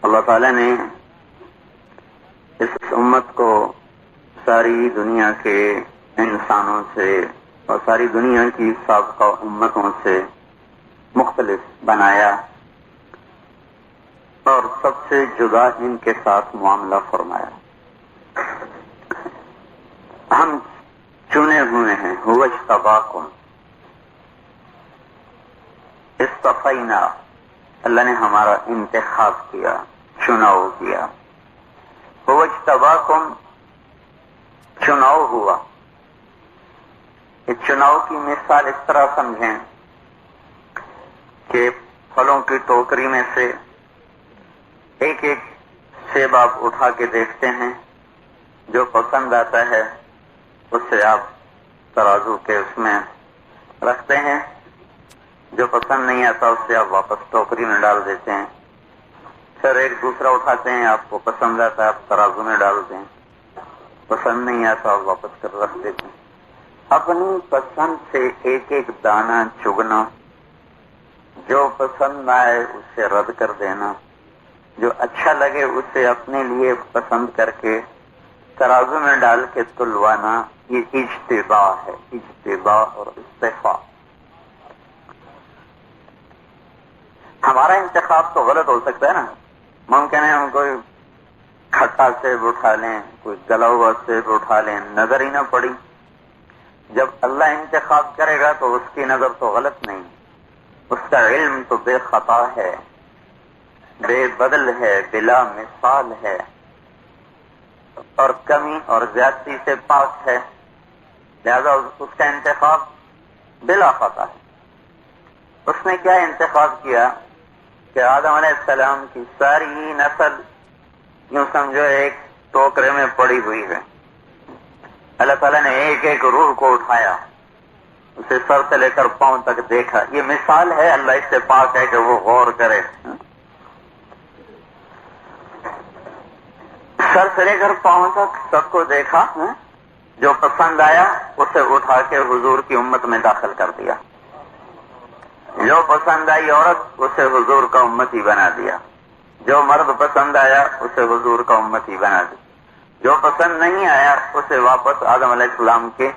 اللہ تعالیٰ نے اس امت کو ساری دنیا کے انسانوں سے اور ساری دنیا کی سابقہ امتوں سے مختلف بنایا اور سب سے جدا ان کے ساتھ معاملہ فرمایا۔ ہم چنے ہوئے ہیں، هو اجتباکم، اصطفینا، اللہ نے ہمارا انتخاب کیا، چناؤ کیا۔ هو اجتباکم، چناؤ ہوا۔ اس چناؤ کی مثال اس طرح سمجھیں کہ پھلوں کی ٹوکری میں سے ایک ایک سیب آپ اٹھا کے دیکھتے ہیں، جو پسند آتا ہے اسے آپ ترازو کے اس میں رکھتے ہیں، جو پسند نہیں آتا اسے آپ واپس ٹوکری میں ڈال دیتے ہیں، پھر ایک دوسرا اٹھاتے ہیں، آپ کو پسند آتا ہے آپ ترازو میں ڈالتے ہیں، پسند نہیں آتا آپ واپس کر رکھ دیتے ہیں۔ اپنی پسند سے ایک ایک دانہ چگنا، جو پسند آئے اسے رد کر دینا، جو اچھا لگے اسے اپنے لیے پسند کر کے ترازو میں ڈال کے تلوانا، یہ اجتباع ہے، اجتباع اور استفاء۔ ہمارا انتخاب تو غلط ہو سکتا ہے نا، ممکن ہے ہم کوئی کھٹا سیب اٹھا لیں، کوئی گلا ہوا سیب اٹھا لیں، نظر ہی نہ پڑی۔ جب اللہ انتخاب کرے گا تو اس کی نظر تو غلط نہیں، اس کا علم تو بے خطا ہے، بے بدل ہے، بلا مثال ہے، اور کمی اور زیادتی سے پاک ہے، لہذا اس کا انتخاب بلا خطا ہے۔ اس نے کیا انتخاب کیا کہ آدم علیہ السلام کی ساری نسل یوں سمجھو ایک ٹوکرے میں پڑی ہوئی ہے۔ اللہ تعالیٰ نے ایک ایک روح کو اٹھایا، اسے سر سے لے کر پاؤں تک دیکھا۔ یہ مثال ہے، اللہ اس سے پاک ہے کہ وہ غور کرے۔ سر سے لے کر پاؤں تک سب کو دیکھا، جو پسند آیا اسے اٹھا کے حضور کی امت میں داخل کر دیا، جو پسند آئی عورت اسے حضور کا امتی بنا دیا، جو مرد پسند آیا اسے حضور کا امتی بنا دیا، جو پسند نہیں آیا اسے واپس آدم علیہ السلام کے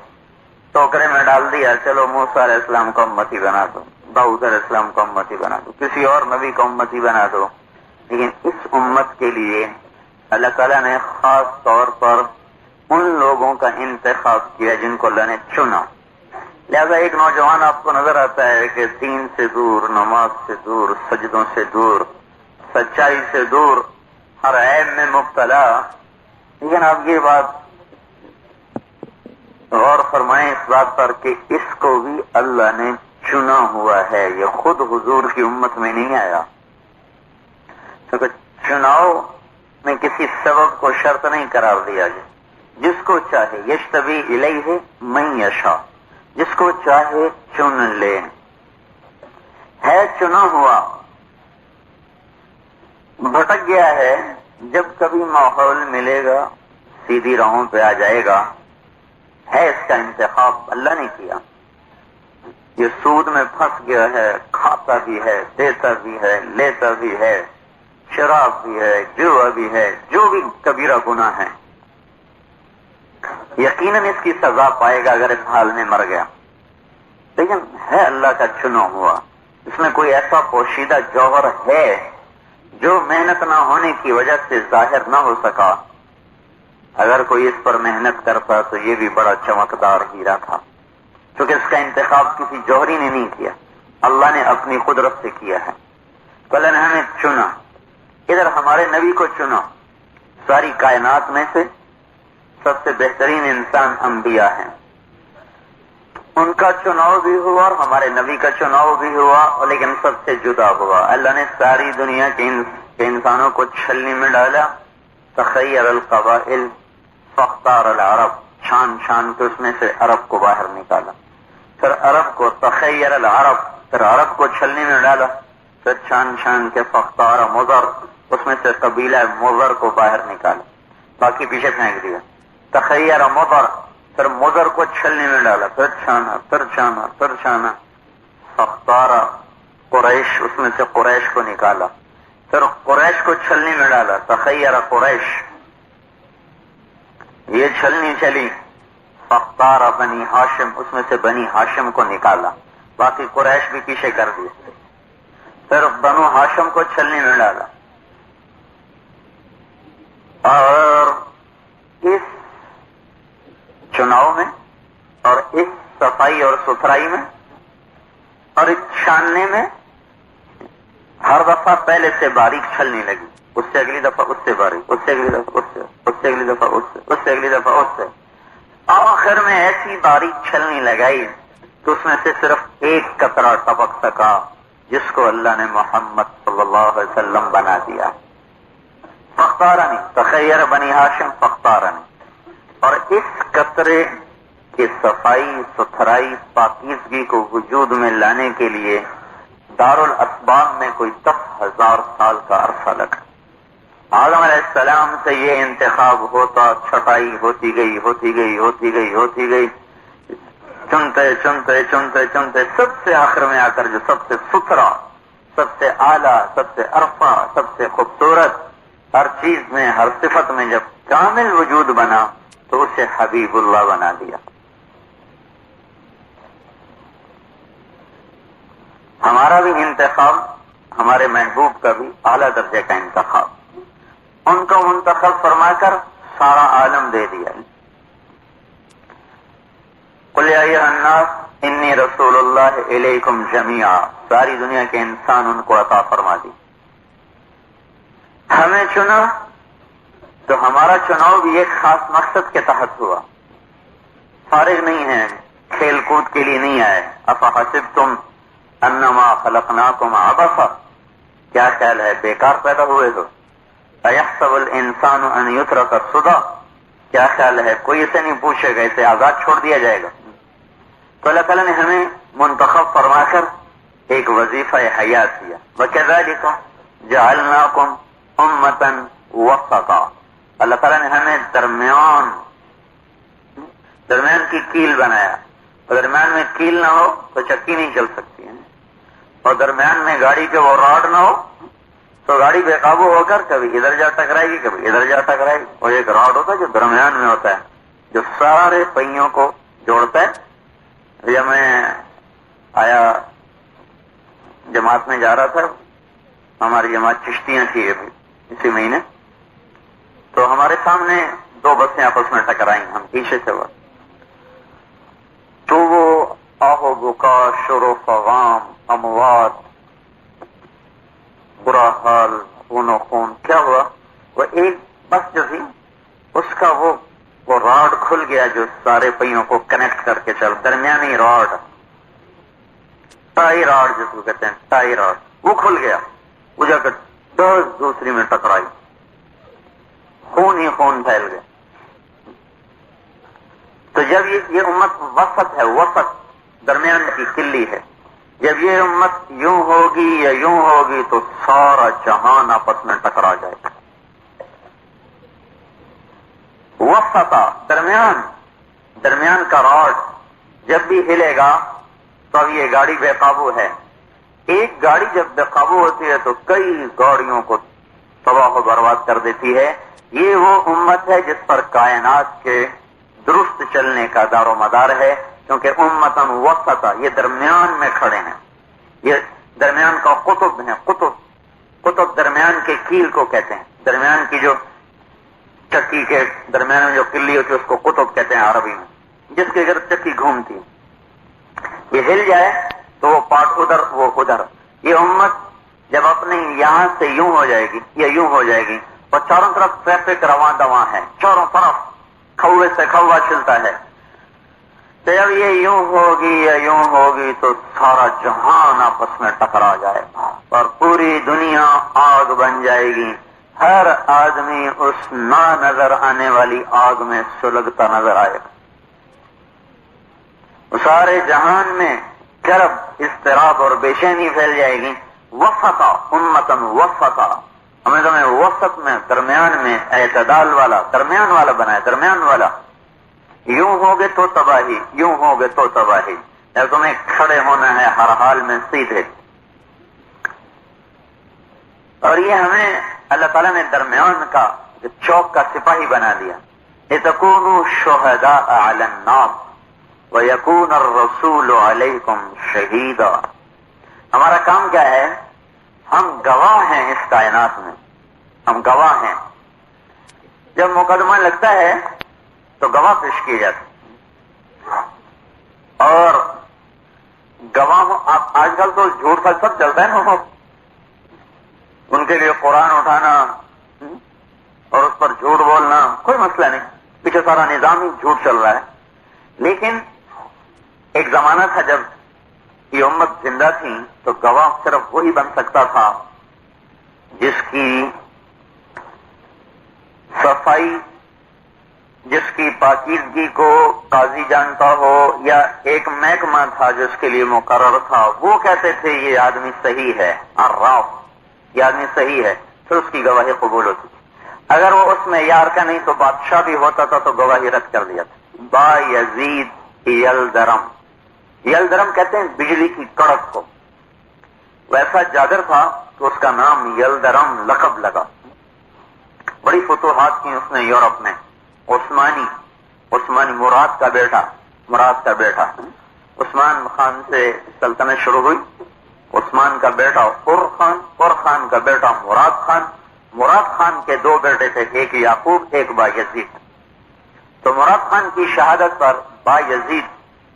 ٹوکرے میں ڈال دیا، چلو موسیٰ علیہ السلام کا امتی بنا دو، داؤد علیہ السلام کا امتی بنا دو، کسی اور نبی کا امتی بنا دو۔ لیکن اس امت کے لیے اللہ تعالیٰ نے خاص طور پر ان لوگوں کا انتخاب کیا جن کو اللہ نے چنا۔ لہذا ایک نوجوان آپ کو نظر آتا ہے کہ دین سے دور، نماز سے دور، سجدوں سے دور، سچائی سے دور، ہر عیب میں مبتلا، لیکن آپ یہ بات غور فرمائیں اس بات پر کہ اس کو بھی اللہ نے چنا ہوا ہے، یہ خود حضور کی امت میں نہیں آیا۔ کیونکہ چناؤ میں کسی سبب کو شرط نہیں قرار دیا جائے، جس کو چاہے یجتبی الیہ من یشاء، جس کو چاہے چن لے، ہے چنا ہوا، بھٹک گیا ہے، جب کبھی ماحول ملے گا سیدھی راہوں پہ آ جائے گا، ہے اس کا انتخاب اللہ نے کیا۔ یہ سود میں پھنس گیا ہے، کھاتا بھی ہے، دیتا بھی ہے، لیتا بھی ہے، شراب بھی ہے، جوا بھی ہے، جو بھی کبیرہ گناہ ہے، یقیناً اس کی سزا پائے گا اگر اس حال میں مر گیا، لیکن ہے اللہ کا چنا ہوا۔ اس میں کوئی ایسا پوشیدہ جوہر ہے جو محنت نہ ہونے کی وجہ سے ظاہر نہ ہو سکا، اگر کوئی اس پر محنت کرتا تو یہ بھی بڑا چمکدار ہیرا تھا، کیونکہ اس کا انتخاب کسی جوہری نے نہیں کیا، اللہ نے اپنی قدرت سے کیا ہے۔ تو اللہ نے ہمیں چنا، ادھر ہمارے نبی کو چنا، ساری کائنات میں سے سب سے بہترین انسان انبیاء ہیں، ان کا چناؤ بھی ہوا اور ہمارے نبی کا چناؤ بھی ہوا، لیکن سب سے جدا ہوا۔ اللہ نے ساری دنیا کے انسانوں کو چھلنی میں ڈالا، تخیر القبائل فاختار العرب، چھان چھان کے اس میں سے عرب کو باہر نکالا، پھر عرب کو تخیر العرب، پھر عرب کو چھلنی میں ڈالا، پھر چھان چھان کے فاختار مضر، اس میں سے قبیلہ مضر کو باہر نکالا، باقی پیچھے پھینک دیا، تخیر مضر، پھر مضر کو چھلنی میں ڈالا، پھر چھانا، پھر چھانا، پھر چھانا، فاختار قریش، اس میں سے قریش کو نکالا، پھر قریش کو چھلنی میں ڈالا، تخیر قریش، یہ چھلنی چلی، فاختار بنی ہاشم، اس میں سے بنی ہاشم کو نکالا، باقی قریش بھی پیچھے کر دیے، پھر بنو ہاشم کو چھلنی میں ڈالا، اور اس چناؤ میں اور اس صفائی اور ستھرائی میں اور اس چھاننے میں ہر دفعہ پہلے سے باریک چھلنی لگی، اس سے اگلی دفعہ اس سے باریک، اس سے اگلی دفعہ اس سے، اس سے اگلی دفعہ اس سے، اس سے اگلی دفعہ اس سے، آخر میں ایسی باریک چھلنی لگائی تو اس میں سے صرف ایک قطرہ ٹپک سکا، جس کو اللہ نے محمد صلی اللہ علیہ وسلم بنا دیا۔ فاختارنی، تخیر بنی ہاشم فاختارنی، اور اس قطرے کی صفائی ستھرائی پاکیزگی کو وجود میں لانے کے لیے دارالاسباب میں کوئی 10,000 سال کا عرصہ لگا۔ آدم علیہ السلام سے یہ انتخاب ہوتا، چھٹائی ہوتی گئی ہوتی گئی ہوتی گئی ہوتی گئی، چنتے چنتے چنتے چنتے سب سے آخر میں آ کر جو سب سے ستھرا، سب سے اعلیٰ، سب سے عرفہ، سب سے خوبصورت، ہر چیز میں ہر صفت میں جب کامل وجود بنا تو اسے حبیب اللہ بنا دیا۔ ہمارا بھی انتخاب، ہمارے محبوب کا بھی اعلیٰ درجے کا انتخاب، ان کو منتخب فرما کر سارا عالم دے دیا۔ قل یا ایھا الناس انی رسول اللہ الیکم جمیعا، ساری دنیا کے انسان ان کو عطا فرما دی۔ ہمیں چنا تو ہمارا چناؤ بھی ایک خاص مقصد کے تحت ہوا، فارغ نہیں ہے، کھیل کود کے لیے نہیں آئے۔ افحسبتم انما خلقناکم عبثا، کیا خیال ہے بیکار پیدا ہوئے ہو؟ ایحسب الانسان ان یترک سدی، کیا خیال ہے کوئی اسے نہیں پوچھے گا، اسے آزاد چھوڑ دیا جائے گا؟ تو اللہ تعالیٰ نے ہمیں منتخب فرما کر ایک وظیفہ حیات دیا۔ وکذالک جعلناکم امۃ وسطا، اللہ تعالیٰ نے ہمیں درمیان کی کیل بنایا، درمیان میں کیل نہ ہو تو چکی نہیں چل سکتی ہے، اور درمیان میں گاڑی کے وہ راڈ نہ ہو تو گاڑی بے قابو ہو کر کبھی ادھر جا ٹکرائے گی کبھی ادھر جا ٹکرائے گی۔ اور ایک راڈ ہوتا ہے جو درمیان میں ہوتا ہے، جو سارے پہیوں کو جوڑتا ہے۔ جب میں آیا جماعت میں جا رہا تھا، ہماری جماعت چشتیاں تھی اسی مہینے، تو ہمارے سامنے 2 بسیں آپس میں ٹکرائیں، ہم پیچھے سے وہ، تو وہ آہو بکا، شور و فغام، اموات، برا حال، خون و خون، کیا ہوا؟ وہ ایک بس جو تھی اس کا وہ راڈ کھل گیا جو سارے پہیوں کو کنیکٹ کر کے چل، درمیانی راڈ، ٹائی راڈ جس کو کہتے ہیں، ٹائی راڈ، وہ کھل گیا، وہ جا کر دوسری میں ٹکرائی، خون ہی خون پھیل گیا۔ تو جب یہ امت وسط ہے، وسط درمیان کی کلی ہے، جب یہ امت یوں ہوگی یا یوں ہوگی تو سارا جہان آپس میں ٹکرا جائے گا۔ وسطا، درمیان کا راڈ جب بھی ہلے گا تو اب یہ گاڑی بے قابو ہے۔ ایک گاڑی جب بے قابو ہوتی ہے تو کئی گاڑیوں کو تباہ و برباد کر دیتی ہے۔ یہ وہ امت ہے جس پر کائنات کے درست چلنے کا دار و مدار ہے، کیونکہ امتن وسطا، یہ درمیان میں کھڑے ہیں، یہ درمیان کا قطب ہے۔ قطب درمیان کے کیل کو کہتے ہیں، درمیان کی جو چکی کے درمیان میں جو کلی ہوتی ہے اس کو قطب کہتے ہیں عربی میں، جس کے گرد چکی گھومتی، یہ ہل جائے تو وہ پارٹ ادھر وہ ادھر۔ یہ امت جب اپنے یہاں سے یوں ہو جائے گی یا یوں ہو جائے گی، اور چاروں طرف ٹریفک رواں دواں ہے، چاروں طرف کھوے سے کھوا چلتا ہے، تو جب یہ یوں ہوگی یا یوں ہوگی تو سارا جہان آپس میں ٹکرا جائے گا اور پوری دنیا آگ بن جائے گی۔ ہر آدمی اس نہ نظر آنے والی آگ میں سلگتا نظر آئے گا۔ سارے جہان میں کرب، اضطراب اور بے چینی پھیل جائے گی۔ وسطا، امتن وسطا، ہمیں تمہیں وسط میں، درمیان میں، اعتدال والا، درمیان والا بنایا، درمیان والا۔ یوں ہوگے تو تباہی، یوں ہوگے تو تباہی، یا تمہیں کھڑے ہونا ہے ہر حال میں سیدھے۔ اور یہ ہمیں اللہ تعالیٰ نے درمیان کا چوک کا سپاہی بنا دیا. لِتَكُونُوا شُهَدَاءَ عَلَى النَّاسِ وَيَكُونَ الرَّسُولُ عَلَيْكُمْ شَهِيدًا. ہمارا کام کیا ہے؟ ہم گواہ ہیں اس کائنات میں، ہم گواہ ہیں. جب مقدمہ لگتا ہے تو گواہ پیش کیے جاتے ہیں. اور گواہ آج کل تو جھوٹ کا سب چلتا ہے نا، ان کے لیے قرآن اٹھانا اور اس پر جھوٹ بولنا کوئی مسئلہ نہیں، پیچھے سارا نظام ہی جھوٹ چل رہا ہے. لیکن ایک زمانہ تھا جب یہ امت زندہ تھی تو گواہ صرف وہی بن سکتا تھا جس کی صفائی، جس کی پاکیزگی کو قاضی جانتا ہو، یا ایک محکمہ تھا جو اس کے لیے مقرر تھا. وہ کہتے تھے یہ آدمی صحیح ہے، عراف، یہ آدمی صحیح ہے، پھر اس کی گواہی قبول ہوتی تھی. اگر وہ اس میں یار کا نہیں تو بادشاہ بھی ہوتا تھا تو گواہی رد کر دیا تھا. با یزید یلدرم، یلدرم کہتے ہیں بجلی کی کڑک کو. ویسا جادر تھا کہ اس کا نام یلدرم لقب لگا. بڑی فتوحات کی اس نے یورپ میں. عثمانی مراد کا بیٹا عثمان خان سے سلطنت شروع ہوئی. عثمان کا بیٹا اور خان کا بیٹا مراد خان کے دو بیٹے تھے، ایک یعقوب ایک با یزید. تو مراد خان کی شہادت پر با یزید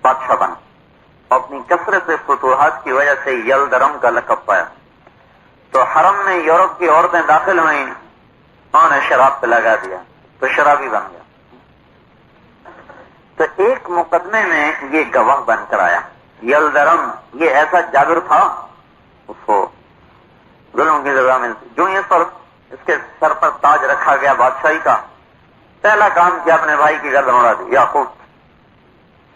بادشاہ بنا. اپنی کثرت فتوحات کی وجہ سے یلدرم کا لقب پایا. تو حرم میں یورپ کی عورتیں داخل ہوئیں، انہوں نے شراب پہ لگا دیا تو شرابی بن گیا. تو ایک مقدمے میں یہ گواہ بن کر آیا. یلدرم یہ ایسا جابر تھا، اس کو ظلم کی سزا ملتی. جو اس کے سر پر تاج رکھا گیا بادشاہی کا، پہلا کام کیا اپنے بھائی کی گردن اڑا دی. یعقوب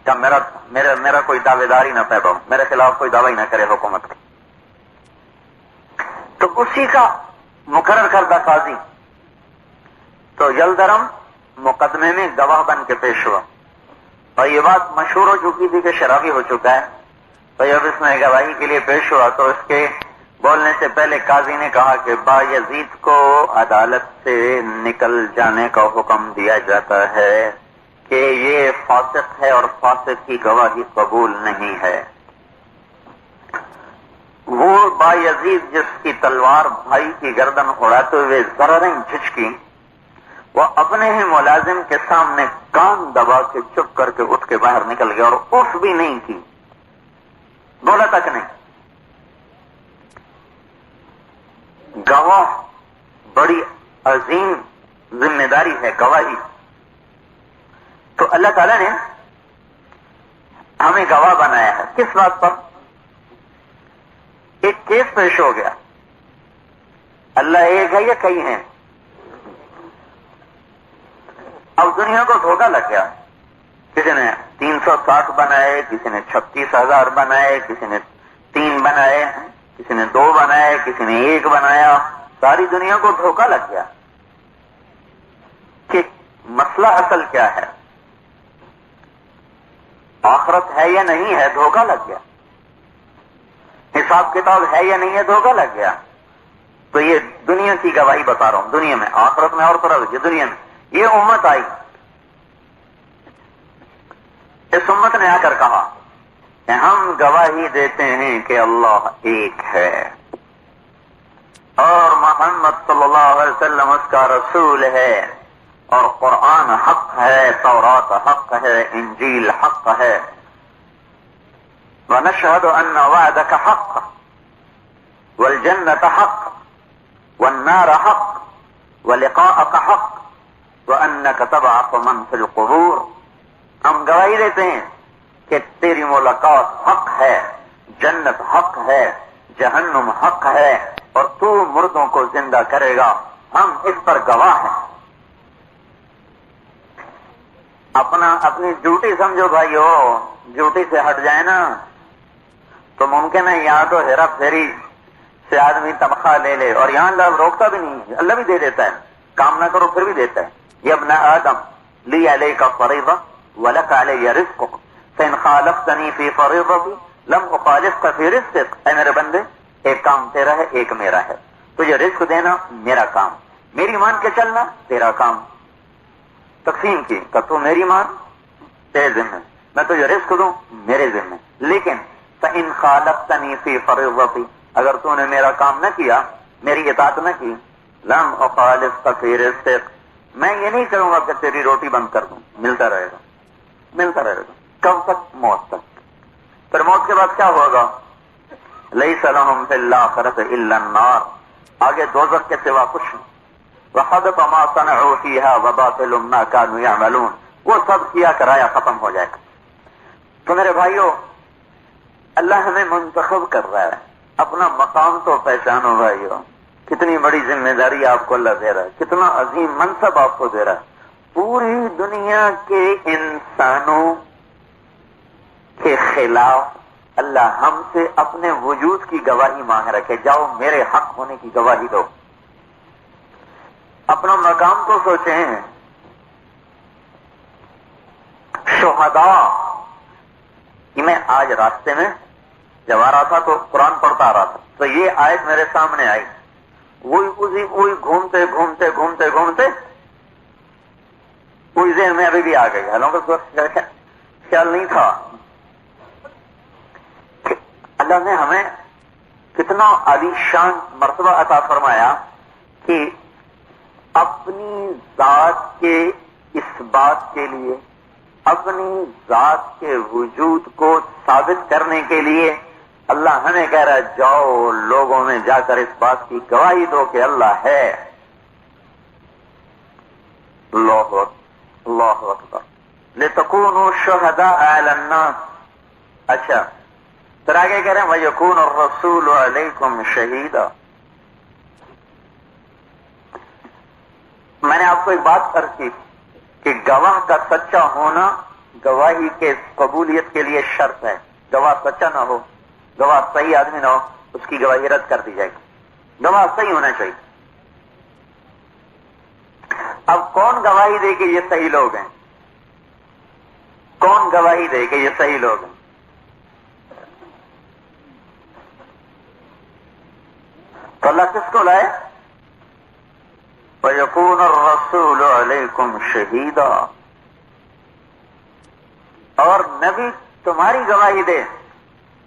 کا میرا کوئی دعوے دار ہی نہ پیدا ہو، میرے خلاف کوئی دعوی نہ کرے حکومت کا. تو اسی کا مقرر کردہ قاضی. تو یلدرم مقدمے میں گواہ بن کے پیش ہوا اور یہ بات مشہور ہو چکی تھی کہ شرابی ہو چکا ہے. تو جب اس میں گواہی کے لیے پیش ہوا تو اس کے بولنے سے پہلے قاضی نے کہا کہ با یزید کو عدالت سے نکل جانے کا حکم دیا جاتا ہے کہ یہ فاسق ہے اور فاسق کی گواہی قبول نہیں ہے. وہ با یزید جس کی تلوار بھائی کی گردن اڑاتے ہوئے ذرا جھچکی، وہ اپنے ہی ملازم کے سامنے کان دبا کے چپ کر کے اٹھ کے باہر نکل گیا اور اف بھی نہیں کی، بولا تک نہیں. گواہ بڑی عظیم ذمہ داری ہے گواہی. تو اللہ تعالیٰ نے ہمیں گواہ بنایا ہے. کس بات پر؟ ایک کیس پیش ہو گیا. اللہ ایک ہے یا کئی ہیں؟ اب دنیا کو دھوکہ لگ گیا. کسی نے 360 بنائے، کسی نے 36,000 بنائے، کسی نے 3 بنائے، کسی نے 2 بنائے، کسی نے 1 بنایا. ساری دنیا کو دھوکہ لگ گیا کہ مسئلہ اصل کیا ہے، آخرت ہے یا نہیں ہے، دھوکہ لگ گیا. حساب کتاب ہے یا نہیں ہے، دھوکہ لگ گیا. تو یہ دنیا کی گواہی بتا رہا ہوں. دنیا میں، آخرت میں اور طرف، یہ دنیا میں یہ امت آئی. اس امت نے آ کر کہا کہ ہم گواہی دیتے ہیں کہ اللہ ایک ہے اور محمد صلی اللہ علیہ وسلم اس کا رسول ہے، اور قرآن حق ہے، تورات حق ہے، انجیل حق ہے. ونشهد ان وعدك حق والجنة حق والنار حق ولقاءك حق وانك تبعث من في القبور. ہم گواہی دیتے ہیں کہ تیری ملاقات حق ہے، جنت حق ہے، جہنم حق ہے، اور تو مردوں کو زندہ کرے گا. ہم اس پر گواہ ہیں. اپنی ڈیوٹی سمجھو بھائیو. ڈیوٹی سے ہٹ جائے نا تو ممکن ہے یہاں تو ہیرا پھیری سے آدمی تنخواہ لے لے، اور یہاں اللہ روکتا بھی نہیں، اللہ بھی دے دیتا ہے. کام نہ کرو پھر بھی دیتا ہے. یا ابن آدم لی علیک فریضہ ولک علی رزقک فإن خالفتنی فی فریضتی لم اخالفک فی رزقک. اے میرے بندے، ایک کام تیرا ہے، ایک میرا ہے. تجھے رزق دینا میرا کام، میری مان کے چلنا تیرا کام. تقسیم کی کہ تو میری مان تیرے ذمہ، میں تجھے رزق دوں میرے ذمہ. لیکن فَإِنْ خَالَفْتَنِي فِي فَرِيضَتِي، اگر تو نے میرا کام نہ کیا، میری اطاعت نہ کی، لَمْ أُخَالِفْكَ فِي رِزْقِكَ، میں یہ نہیں کروں گا کہ تیری روٹی بند کر دوں، ملتا رہے گا ملتا رہے گا. کب تک؟ موت تک. پھر موت کے بعد کیا ہوگا؟ لَيْسَ لَهُمْ فِي الْآخِرَةِ إِلَّا النَّارُ، آگے دوزخ کے سوا کچھ نہیں. وَحَبِطَ مَا صَنَعُوا فِيهَا وَبَاطِلٌ مَا كَانُوا يَعْمَلُونَ، وہ سب کیا کرایا ختم ہو جائے گا. تو میرے بھائیوں، اللہ ہمیں منتخب کر رہا ہے، اپنا مقام تو پہچانو بھائیوں. کتنی بڑی ذمہ داری آپ کو اللہ دے رہا ہے، کتنا عظیم منصب آپ کو دے رہا ہے. پوری دنیا کے انسانوں کے خلاف اللہ ہم سے اپنے وجود کی گواہی مانگ رہا ہے کہ جاؤ میرے حق ہونے کی گواہی دو. اپنا مقام تو سوچیں. شہداء کہ میں آج راستے میں جب آ رہا تھا تو قرآن پڑھتا آ رہا تھا تو یہ آیت میرے سامنے آئی. وہی گھومتے گھومتے گھومتے گھومتے وہی ذہن میں ابھی بھی آ گئی. حالانکہ خیال نہیں تھا کہ اللہ نے ہمیں کتنا عالی شان مرتبہ عطا فرمایا کہ اپنی ذات کے اس بات کے لیے، اپنی ذات کے وجود کو ثابت کرنے کے لیے اللہ ہمیں کہہ رہا ہے جاؤ لوگوں میں جا کر اس بات کی گواہی دو کہ اللہ ہے. اللہ اللہ اکبر. لِتَكُونُوا شُهَدَاءَ عَلَى النَّاسِ. اچھا پھر آگے کہہ رہے ہیں وَيَكُونَ الرَّسُولُ عَلَيْكُمْ شَهِيدًا. میں نے آپ کو ایک بات عرض کی کہ گواہ کا سچا ہونا گواہی کے قبولیت کے لیے شرط ہے. گواہ سچا نہ ہو، گواہ صحیح آدمی نہ ہو، اس کی گواہی رد کر دی جائے گی. گواہ صحیح ہونا چاہیے. اب کون گواہی دے کہ یہ صحیح لوگ ہیں؟ کون گواہی دے کہ یہ صحیح لوگ ہیں؟ تو اللہ کس کو لائے؟ وَيَكُونَ الرَّسُولُ عَلَيْكُمْ شَهِيدًا. اور نبی تمہاری گواہی دے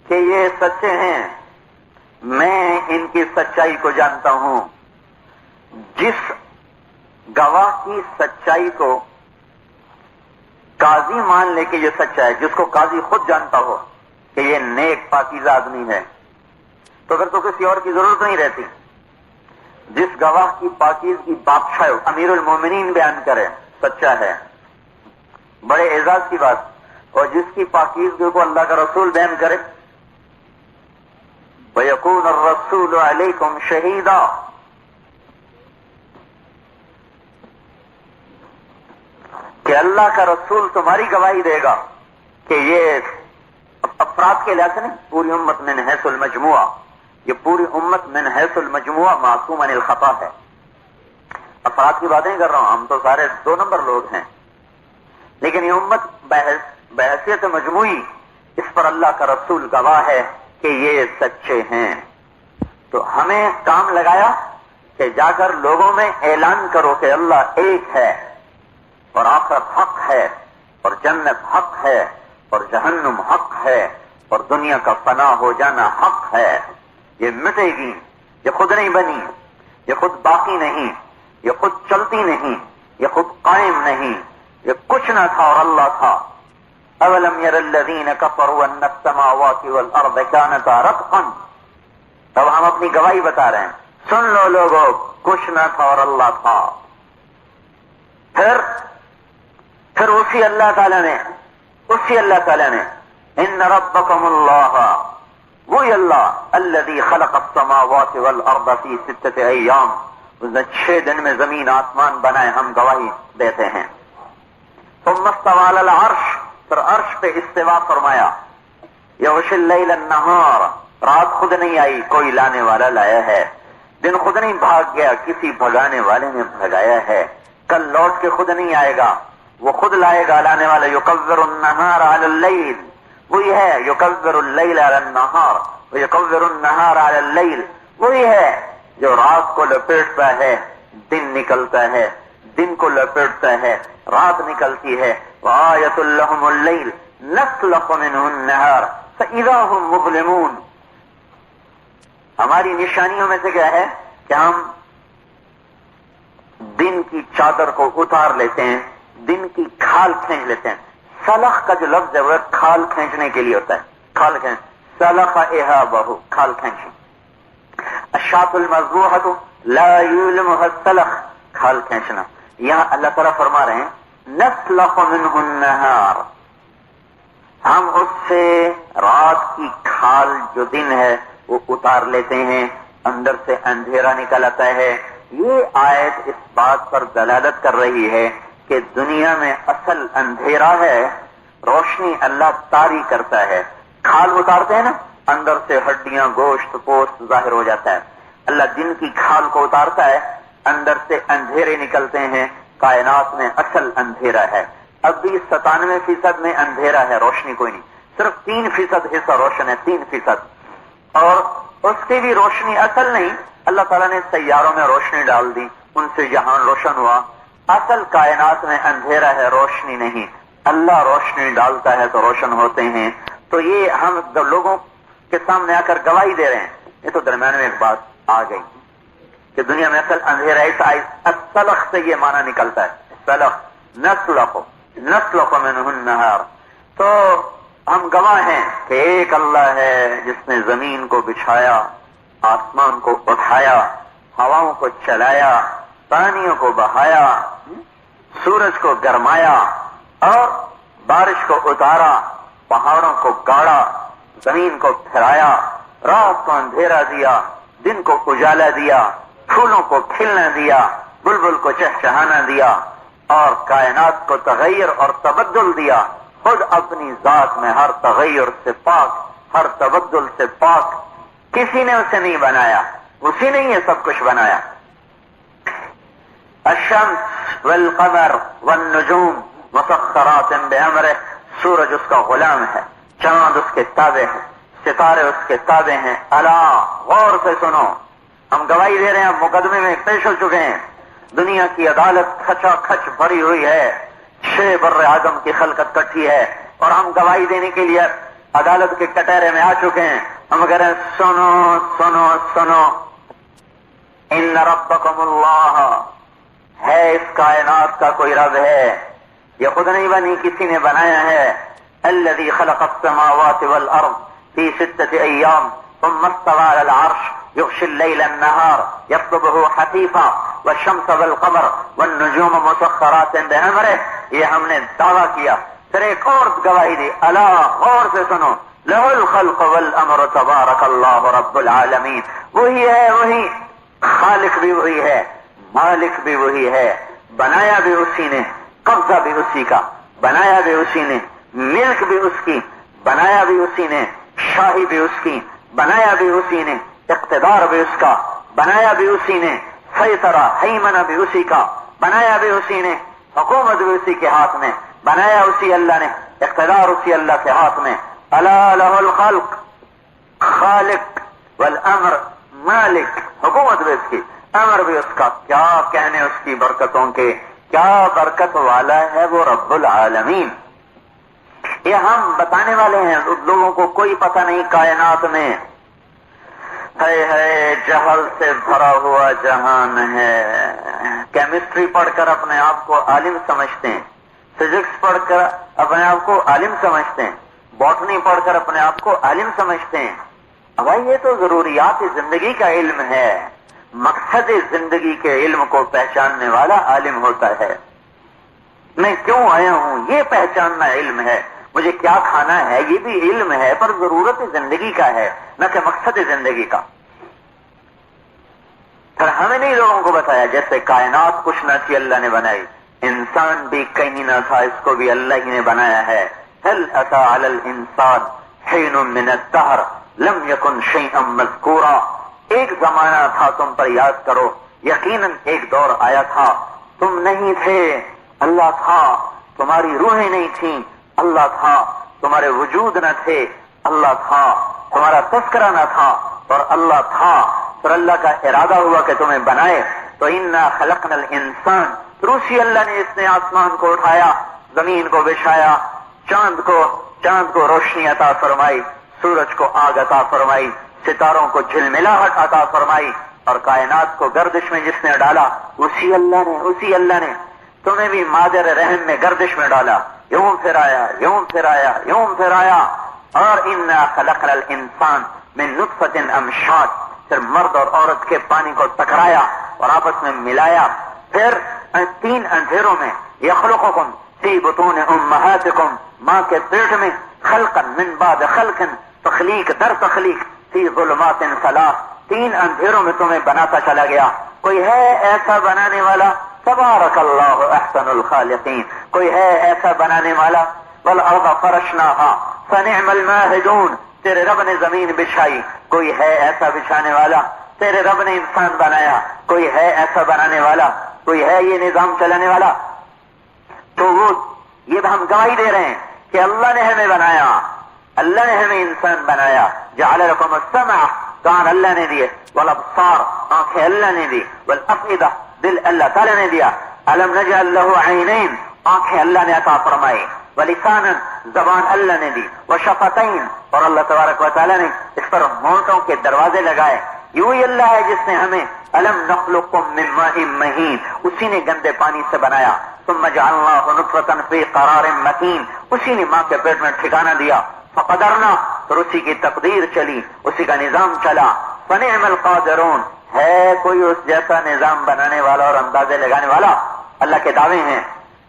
کہ یہ سچے ہیں، میں ان کی سچائی کو جانتا ہوں. جس گواہ کی سچائی کو قاضی مان لے کہ یہ سچا ہے، جس کو قاضی خود جانتا ہو کہ یہ نیک پاکیزہ آدمی ہے، تو پھر تو کسی اور کی ضرورت نہیں رہتی. جس گواہ کی پاکیزگی بادشاہ امیر المومنین بیان کرے سچا ہے، بڑے اعزاز کی بات. اور جس کی پاکیزگی کو اللہ کا رسول بیان کرے وَيَكُونَ الرَّسُولُ عَلَيْكُمْ شَهِيدًا. کہ اللہ کا رسول تمہاری گواہی دے گا کہ یہ افراد کے لحاظ سے نہیں، پوری امت من حیث المجموعہ، یہ پوری امت من حیث المجموعہ معصوم عن الخطا ہے. افراد کی باتیں کر رہا ہوں، ہم تو سارے 2 نمبر لوگ ہیں، لیکن یہ امت بحیثیت مجموعی اس پر اللہ کا رسول گواہ ہے کہ یہ سچے ہیں. تو ہمیں کام لگایا کہ جا کر لوگوں میں اعلان کرو کہ اللہ ایک ہے اور آخرت حق ہے اور جنت حق ہے اور جہنم حق ہے اور دنیا کا فنا ہو جانا حق ہے. یہ مٹے گی، یہ خود نہیں بنی، یہ خود باقی نہیں، یہ خود چلتی نہیں، یہ خود قائم نہیں، یہ کچھ نہ تھا اور اللہ تھا. اولم یر الذین کفروا ان السماوات والارض کانتا رتقا. اب ہم اپنی گواہی بتا رہے ہیں، سن لو لوگوں، کچھ نہ تھا اور اللہ تھا. پھر اسی اللہ تعالیٰ نے ان ربکم اللہ، وہی اللہ الذی خلق السماوات والارض فی 6 ایام، اس نے 6 دن میں زمین آسمان بنائے، ہم گواہی دیتے ہیں. ثم استوى علی العرش، پھر عرش پہ استوا فرمایا. یغشی اللیل النہار، رات خود نہیں آئی، کوئی لانے والا لایا ہے. دن خود نہیں بھاگ گیا، کسی بھگانے والے نے بھگایا ہے. کل لوٹ کے خود نہیں آئے گا، وہ خود لائے گا لانے والا. یکور النہار علی اللیل، وہی ہے یکور اللیل علی النہار ویکور النہار علی اللیل، وہی ہے جو رات کو لپیٹتا ہے دن نکلتا ہے، دن کو لپیٹتا ہے رات نکلتی ہے. وآیۃ لہم اللیل نسلخ منہ النہار فإذا ہم مظلمون. ہماری نشانیوں میں سے کیا ہے کہ ہم دن کی چادر کو اتار لیتے ہیں، دن کی کھال کھینچ لیتے ہیں. سلخ کا جو لفظ ہے وہ کھال کھینچنے کے لیے ہوتا ہے، کھال کھینچ، سلخ اہابہ، کھال کھینچی. الشاة المذبوحة لا یلمها السلخ، کھال کھینچنا. یہاں اللہ تعالیٰ فرما رہے ہیں نسلخ منہ النہار، ہم اس سے رات کی کھال جو دن ہے وہ اتار لیتے ہیں، اندر سے اندھیرا نکل آتا ہے. یہ آیت اس بات پر دلالت کر رہی ہے کہ دنیا میں اصل اندھیرا ہے، روشنی اللہ طاری کرتا ہے. کھال اتارتے ہیں نا، اندر سے ہڈیاں گوشت پوست ظاہر ہو جاتا ہے. اللہ دن کی کھال کو اتارتا ہے، اندر سے اندھیرے نکلتے ہیں. کائنات میں اصل اندھیرا ہے. اب بھی 97% میں اندھیرا ہے، روشنی کوئی نہیں. صرف 3% حصہ روشن ہے، 3%. اور اس کی بھی روشنی اصل نہیں، اللہ تعالیٰ نے سیاروں میں روشنی ڈال دی، ان سے جہان روشن ہوا. اصل کائنات میں اندھیرا ہے، روشنی نہیں. اللہ روشنی ڈالتا ہے تو روشن ہوتے ہیں. تو یہ ہم لوگوں کے سامنے آ کر گواہی دے رہے ہیں. یہ تو درمیان میں ایک بات آ گئی کہ دنیا میں اصل اندھیرا ہے. السلخ سے یہ معنی نکلتا ہے، سلخ نسلخ منہ النہار. تو ہم گواہ ہیں کہ ایک اللہ ہے جس نے زمین کو بچھایا، آسمان کو اٹھایا، ہواؤں کو چلایا، پانیوں کو بہایا، سورج کو گرمایا اور بارش کو اتارا، پہاڑوں کو گاڑا، زمین کو پھیلایا، رات کو اندھیرا دیا، دن کو اجالا دیا، پھولوں کو کھلنا دیا، بلبل کو چہچہانا دیا اور کائنات کو تغیر اور تبدل دیا. خود اپنی ذات میں ہر تغیر سے پاک، ہر تبدل سے پاک. کسی نے اسے نہیں بنایا، اسی نے یہ سب کچھ بنایا. الشمس والقمر والنجوم مسخرات بامرہ، سورج اس کا غلام ہے، چاند اس کے تابع ہے، ستارے اس کے تابع ہیں. الا، غور سے سنو. ہم گواہی دے رہے ہیں، اب مقدمے میں پیش ہو چکے ہیں. دنیا کی عدالت کھچا کھچ بھری ہوئی ہے، 6 بر اعظم کی خلقت کٹھی ہے اور ہم گواہی دینے کے لیے عدالت کے کٹہرے میں آ چکے ہیں. ہم کہہ رہے ہیں سنو سنو سنو. ان ربکم اللہ، ہے اس کائنات کا کوئی رب ہے، یہ خود نہیں بنی، کسی نے بنایا ہے. الذی خلق السماوات والارض فی 6 ایام ثم استوى على العرش يغشي الليل النهار يطلبه حثيثا والشمس والقمر والنجوم مسخرات بأمره. یہ ہم نے دعویٰ کیا. پھر ایک اور گواہی دی. الا، غور سے سنو. له الخلق والامر تبارک اللہ رب العالمین. وہی ہے، وہی خالق بھی وہی ہے، مالک بھی وہی ہے. بنایا بھی اسی نے، قبضہ بھی اسی کا، بنایا بھی اسی نے، ملک بھی اس کی، بنایا بھی اسی نے، شاہی بھی اس کی، بنایا بھی اسی نے، اقتدار بھی اس کا، بنایا بھی اسی نے، سیطرہ ہیمنہ بھی اسی کا، بنایا بھی اسی نے، حکومت بھی اسی کے ہاتھ میں، بنایا اسی اللہ نے، اقتدار اسی اللہ کے ہاتھ میں. الا لہ الخلق، خالق، والامر، مالک. حکومت بھی اس کی، امر بھی اس کا. کیا کہنے اس کی برکتوں کے، کیا برکت والا ہے وہ رب العالمین. یہ ہم بتانے والے ہیں. لوگوں کو کوئی پتہ نہیں کائنات میں ہے جہل سے بھرا ہوا جہان ہے. کیمسٹری پڑھ کر اپنے آپ کو عالم سمجھتے ہیں، فزکس پڑھ کر اپنے آپ کو عالم سمجھتے ہیں، باٹنی پڑھ کر اپنے آپ کو عالم سمجھتے ہیں. بھائی یہ تو ضروریات زندگی کا علم ہے. مقصد زندگی کے علم کو پہچاننے والا عالم ہوتا ہے. میں کیوں آیا ہوں یہ پہچاننا علم ہے. مجھے کیا کھانا ہے یہ بھی علم ہے، پر ضرورت زندگی کا ہے نہ کہ مقصد زندگی کا. پھر ہمیں نہیں لوگوں کو بتایا جیسے کائنات کچھ نہ تھی اللہ نے بنائی، انسان بھی کہیں نہ تھا، اس کو بھی اللہ ہی نے بنایا ہے. هل اتى على الانسان حين من الدهر لم يكن شيئا مذكورا. ایک زمانہ تھا تم پر یاد کرو، یقیناً ایک دور آیا تھا تم نہیں تھے، اللہ تھا. تمہاری روحیں نہیں تھیں، اللہ تھا. تمہارے وجود نہ تھے، اللہ تھا. تمہارا تذکرہ نہ تھا اور اللہ تھا. پھر اللہ کا ارادہ ہوا کہ تمہیں بنائے. تو انا خلقنا الانسان، روسی اللہ نے اس نے آسمان کو اٹھایا، زمین کو بچھایا، چاند کو روشنی عطا فرمائی، سورج کو آگ عطا فرمائی، ستاروں کو جھلملاہٹ عطا فرمائی، اور کائنات کو گردش میں جس نے ڈالا اسی اللہ نے تمہیں بھی مادر رحم میں گردش میں ڈالا، یوں پھر آیا. اور انا خلقنا الانسان من نطفۃ امشاج، پھر مرد اور عورت کے پانی کو ٹکرایا اور آپس میں ملایا. پھر 3 اندھیروں میں یخلقکم فی بطون امہاتکم، ماں کے پیٹ میں، خلقا من بعد خلق، تخلیق در تخلیق، فی ظلمات ثلاث، 3 اندھیروں میں تمہیں بناتا چلا گیا. کوئی ہے ایسا بنانے والا؟ تبارک اللہ احسن الخالقین. کوئی ہے ایسا بنانے والا؟ والارض فرشناها فنعم الماہدون، تیرے رب نے زمین بچھائی. کوئی ہے ایسا بچھانے والا؟ تیرے رب نے انسان بنایا. کوئی ہے ایسا بنانے والا؟ کوئی ہے یہ نظام چلانے والا؟ تو وہ یہ ہم گواہی دے رہے ہیں کہ اللہ نے ہمیں بنایا، اللہ نے ہمیں انسان بنایا. جعل لکم السمع، کان اللہ نے دیے، والابصار، آنکھیں اللہ نے دی، والافئدہ، دل اللہ تعالی نے دیا. الم نجعل لہ عینین، آنکھیں اللہ نے عطا فرمائی، ولسانا، زبان اللہ نے دی، وشفتین، اور اللہ تبارک و تعالی نے اس پر ہونٹوں کے دروازے لگائے. یوں ہی اللہ ہے جس نے ہمیں الم نخلقکم من ماء مہین، اسی نے گندے پانی سے بنایا. ثم جعلناہ نطفۃ فی قرار مکین، اسی نے ماں کے پیٹ میں ٹھکانہ دیا. فقدرنا، پھر اسی کی تقدیر چلی، اسی کا نظام چلا. فنعم القادرون، ہے کوئی اس جیسا نظام بنانے والا اور اندازے لگانے والا؟ اللہ کے دعوے ہیں،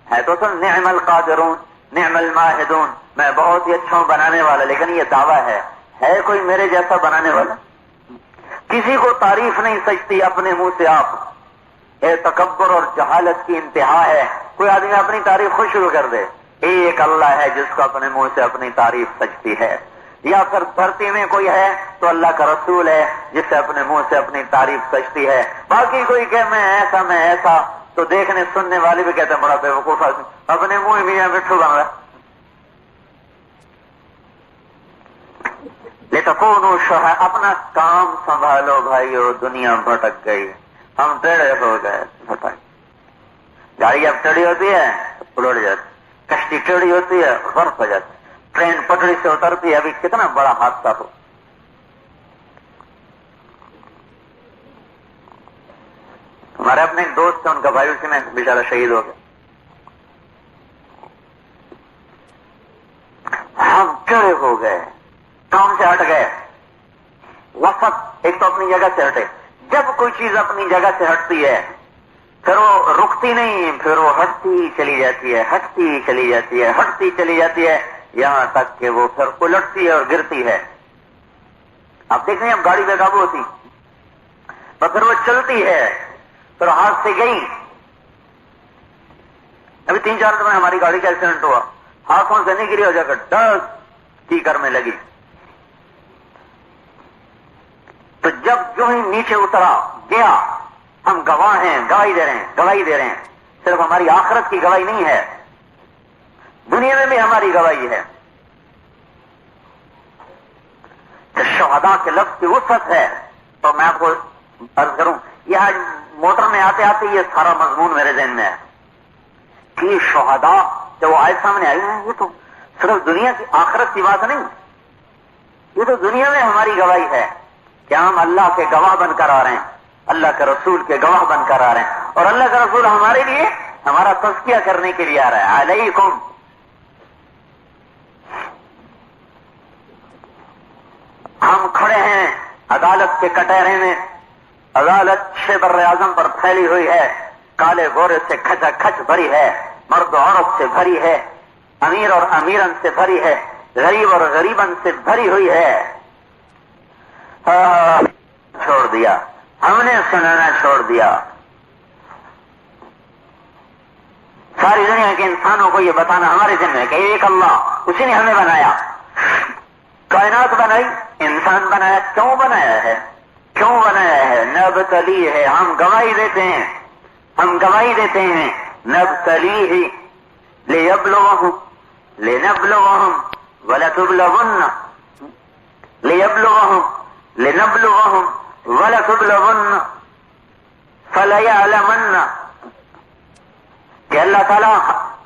ہے تو سن نعم القادرون نعم الماہدون، میں بہت ہی اچھا ہوں بنانے والا، لیکن یہ دعویٰ ہے کوئی میرے جیسا بنانے والا؟ کسی کو تعریف نہیں سجتی اپنے منہ سے آپ. تکبر اور جہالت کی انتہا ہے. کوئی آدمی اپنی تعریف خود شروع کر دے. ایک اللہ ہے جس کو اپنے منہ سے اپنی تعریف سجتی ہے. یا پھر دھرتی میں کوئی ہے تو اللہ کا رسول ہے جس سے اپنے منہ سے اپنی تعریف سجتی ہے. باقی کوئی کہ میں ایسا تو دیکھنے سننے والے بھی کہتے ہیں بڑا بے وقوف آدمی، اپنے منہ بھی مٹھو بن رہا. لتکونوا شہداء، اپنا کام سنبھالو بھائیو، دنیا بھٹک گئی، ہم ٹیڑے ہو گئے، بھٹک. گاڑی جب ٹیڑھی ہوتی ہے تو الٹ جاتی، کشتی ٹیڑھی ہوتی ہے غرق ہو جاتی، ٹرین پٹری سے اترتی ہے. ابھی کتنا بڑا حادثہ ہو. ہمارے اپنے ایک دوست تھے، ان کا بھائی اسی میں بیچارہ شہید ہو گیا. ہم ٹیڑے ہو گئے، کام سے ہٹ گئے. وسط، ایک تو اپنی جگہ سے ہٹے. جب کوئی چیز اپنی جگہ سے ہٹتی ہے پھر وہ رکتی نہیں، پھر وہ ہٹتی چلی جاتی ہے، یہاں تک کہ وہ پھر الٹتی ہے اور گرتی ہے. آپ دیکھ رہے ہیں اب گاڑی بے قابو ہوتی، اور پھر وہ چلتی ہے، پھر ہاتھ سے گئی. ابھی 3-4 دن میں ہماری گاڑی کا ایکسیڈنٹ ہوا، ہاتھوں سے نہیں گری، ہو جا کر ڈر کیکر میں لگی. تو جب جو ہی نیچے اترا گیا، ہم گواہ ہیں، گواہی دے رہے ہیں. صرف ہماری آخرت کی گواہی نہیں ہے، دنیا میں بھی ہماری گواہی ہے. کہ شہداء کے لفظ کی وسعت ہے. تو میں آپ کو عرض کروں، یہ آج موٹر میں آتے آتے یہ سارا مضمون میرے ذہن میں ہے کہ شہداء جب وہ آئے سامنے آئی ہیں، یہ تو صرف دنیا کی آخرت کی بات نہیں، یہ تو دنیا میں ہماری گواہی ہے کہ ہم اللہ کے گواہ بن کر آ رہے ہیں، اللہ کے رسول کے گواہ بن کر آ رہے ہیں. اور اللہ کا رسول ہمارے لیے ہمارا تزکیہ کرنے کے لیے آ رہا ہے. علیکم، ہم کھڑے ہیں عدالت کے کٹہرے میں. عدالت شبر اعظم پر پھیلی ہوئی ہے، کالے گورے سے کھچا کھچ بھری ہے، مرد و عورت سے بھری ہے، امیر اور امیرن سے بھری ہے، غریب اور غریبن سے بھری ہوئی ہے. چھوڑ دیا، ہم نے سنانا چھوڑ دیا. ساری دنیا کے انسانوں کو یہ بتانا ہمارے ذمہ ہے کہ ایک اللہ، اسی نے ہمیں بنایا، کائنات بنائی، انسان بنایا. کیوں بنایا ہے؟ نبتلی ہے. ہم گواہی دیتے ہیں نبتلیہ لیبلوہم ولتبلون، لیبلوہم وَلَتُبْلَغُنَّ فَلَيَعْلَمَنَّ، کہ اللہ تعالیٰ،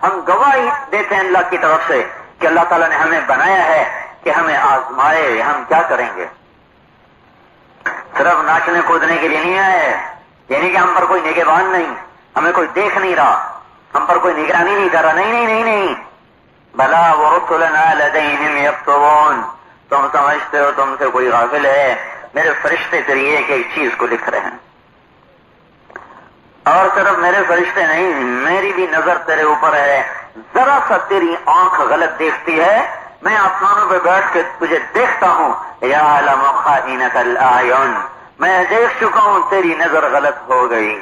ہم گواہی دیتے ہیں اللہ کی طرف سے کہ اللہ تعالیٰ نے ہمیں بنایا ہے کہ ہمیں آزمائے ہم کیا کریں گے. صرف ناچنے کودنے کے لیے نہیں آئے، یعنی کہ ہم پر کوئی نگہبان نہیں، ہمیں کوئی دیکھ نہیں رہا، ہم پر کوئی نگرانی نہیں کر رہا. نہیں نہیں نہیں نہیں، بلا وَرُسُلُنَا لَدَيْهِمْ يَكْتُبُونَ، تم سمجھتے ہو تم سے کوئی غافل ہے، میرے فرشتے تیری ایک ایک چیز کو لکھ رہے ہیں. اور صرف میرے فرشتے نہیں، میری بھی نظر تیرے اوپر ہے. ذرا سا تیری آنکھ غلط دیکھتی ہے، میں آسمانوں پہ بیٹھ کے تجھے دیکھتا ہوں. یعلم خائنۃ الاعین، میں دیکھ چکا ہوں تیری نظر غلط ہو گئی،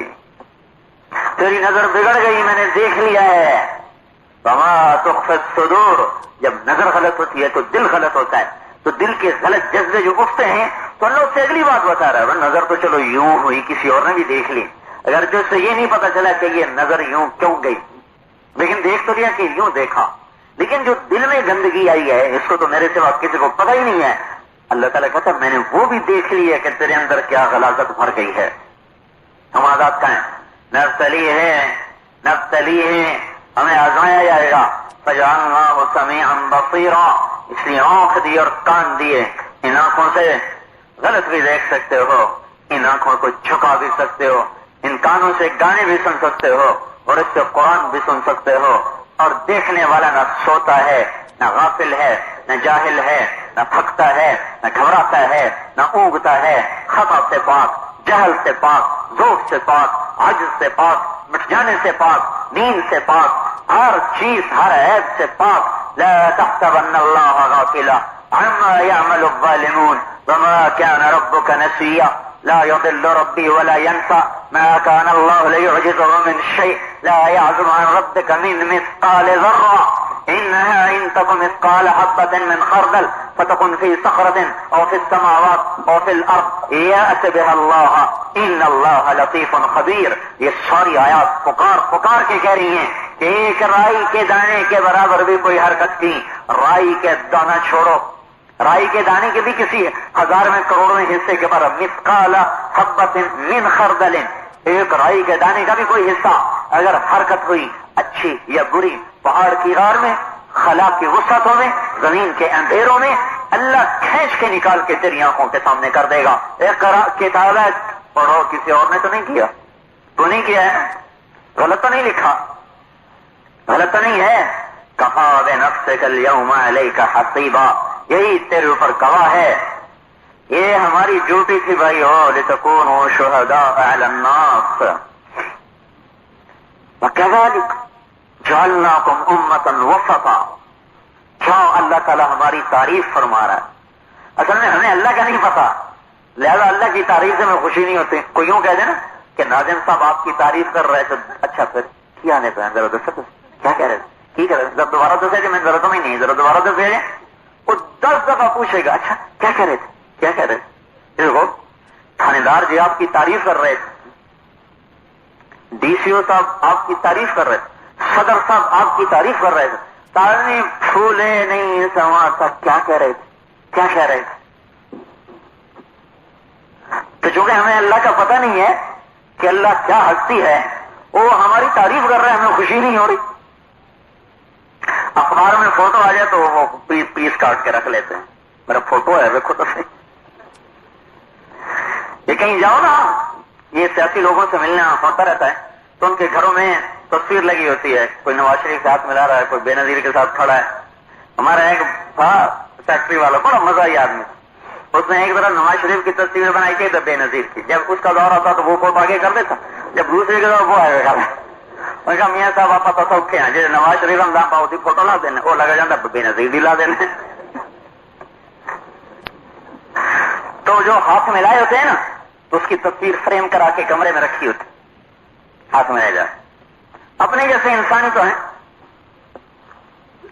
تیری نظر بگڑ گئی، میں نے دیکھ لیا ہے. وما تخفی الصدور، جب نظر غلط ہوتی ہے تو دل غلط ہوتا ہے، تو دل کے غلط جذبے جو اٹھتے ہیں تو اللہ اس سے اگلی بات بتا رہا ہے. نظر تو چلو یوں ہوئی، کسی اور نے بھی دیکھ لی، اگر جو سے یہ نہیں پتا چلا کہ یہ نظر یوں کیوں گئی، لیکن دیکھ تو لیا کہ یوں دیکھا، لیکن جو دل میں گندگی آئی ہے اس کو تو میرے سوا کسی کو پتہ ہی نہیں ہے. اللہ تعالیٰ کہتا ہے میں نے وہ بھی دیکھ لی ہے کہ تیرے اندر کیا غلاظت بھر گئی ہے. ہم آزاد کہیں نبتلی ہے، ہمیں آزمایا جائے گا. فجعلناہ سمیعا بصیرا، اس لیے آنکھ دی اور کان دیے. ان آنکھوں سے غلط بھی دیکھ سکتے ہو، ان آنکھوں کو جھکا بھی سکتے ہو، ان کانوں سے گانے بھی سن سکتے ہو، اور اس سے قرآن بھی سن سکتے ہو. اور دیکھنے والا نہ سوتا ہے، نہ غافل ہے، نہ جاہل ہے، نہ تھکتا ہے، نہ گھبراتا ہے، نہ اونگتا ہے. خطا سے پاک، جہل سے پاک، ذوق سے پاک، عجز سے پاک، مٹ جانے سے پاک، نیند سے پاک، ہر چیز ہر عیب سے پاک. لا تحسبن اللہ غافلا عما يعمل الظالمون وما كان ربك نسيا. لا يضل ربي ولا ينسى، ما كان الله ليعجزه من شيء، لا يعزم عن ربك من مثقال ذرة، إنها إن تكن مثقال حبة من خردل فتكن في صخرة أو في السماوات أو في الأرض يأت بها الله إن الله لطيف خبير. یہ ساری آیات پکار کے کہہ رہی ہیں کہ ایک رائی کے دانے کے برابر بھی کوئی حرکت کی. رائی کے دانہ چھوڑو، رائی کے دانے کے بھی کسی ہزار میں کروڑوں حصے کے برابر، مثقال حبۃ من خردل، ایک رائی کے دانے کا بھی کوئی حصہ اگر حرکت ہوئی اچھی یا بری، پہاڑ کی غار میں، خلا کی وسعتوں میں، زمین کے اندھیروں میں، اللہ کھینچ کے نکال کے تیری آنکھوں کے سامنے کر دے گا. ایک کتاب ہے پڑھو، کسی اور نے تو نہیں کیا، تو نہیں کیا ہے، غلط تو نہیں لکھا، غلط تو نہیں ہے. کفا بنفسک اليوم علیک حسیبا، یہی تیرے اوپر گواہ ہے. یہ ہماری ڈیوٹی تھی بھائی ہو، لتکونوا شہداء علی الناس وکذلک جعلناکم امۃ وسطا. کیا اللہ تعالیٰ ہماری تعریف فرما رہا ہے؟ اصل میں ہمیں اللہ کا نہیں پتا، لہذا اللہ کی تعریف سے ہمیں خوشی نہیں ہوتی. کوئی یوں کہہ دے نا کہ ناظم صاحب آپ کی تعریف کر رہے تھے، اچھا پھر کیا آنے پہ ذرا دوسرا کیا کہہ رہے تھے، ٹھیک ہے ذرا دوبارہ تو کہ میں ضرورت میں نہیں، ذرا دوبارہ تو کہ وہ 10 دفعہ پوچھے گا اچھا کیا کہہ رہے تھے، کیا کہہ رہے تھے. دیکھو تھانے دار جی آپ کی تعریف کر رہے تھے، ڈی سی او صاحب آپ کی تعریف کر رہے تھے، صدر صاحب آپ کی تعریف کر رہے تھے، تارنی پھولے نہیں سماتا کیا کہہ رہے تھے، کیا کہہ رہے تھے. تو چونکہ ہمیں اللہ کا پتہ نہیں ہے کہ اللہ کیا ہستی ہے، وہ ہماری تعریف کر رہے ہیں، ہمیں خوشی نہیں ہو رہی. اخبار میں فوٹو آ جائے تو وہ پیس کاٹ کے رکھ لیتے ہیں، میرا فوٹو ہے دیکھو تو صحیح. یہ کہیں جاؤ نا، یہ سیاسی لوگوں سے ملنا ہوتا رہتا ہے تو ان کے گھروں میں تصویر لگی ہوتی ہے، کوئی نواز شریف کے ہاتھ ملا رہا ہے، کوئی بے نظیر کے ساتھ کھڑا ہے. ہمارا ایک تھا فیکٹری والا، بڑا مزہ آئی آدمی، اس نے ایک طرح نواز شریف کی تصویر بنائی تھی تو بے نظیر کی، جب اس کا دور آتا تو وہ فوٹو آگے کر دیتا، جب دوسرے کے دور وہ آگے کر دیتا. میں کہا میاں صاحب آپ پتا سوکھے ہیں، جیسے نواز شریف ہم دام پاؤ فوٹو لا دینے، وہ لگا جاتا بے نظیر بھی لا دینے. تو جو ہاتھ میں لائے ہوتے ہیں نا تو اس کی تصویر فریم کرا کے کمرے میں رکھی ہوتی، ہاتھ میں لے جائے. اپنے جیسے انسانی تو ہیں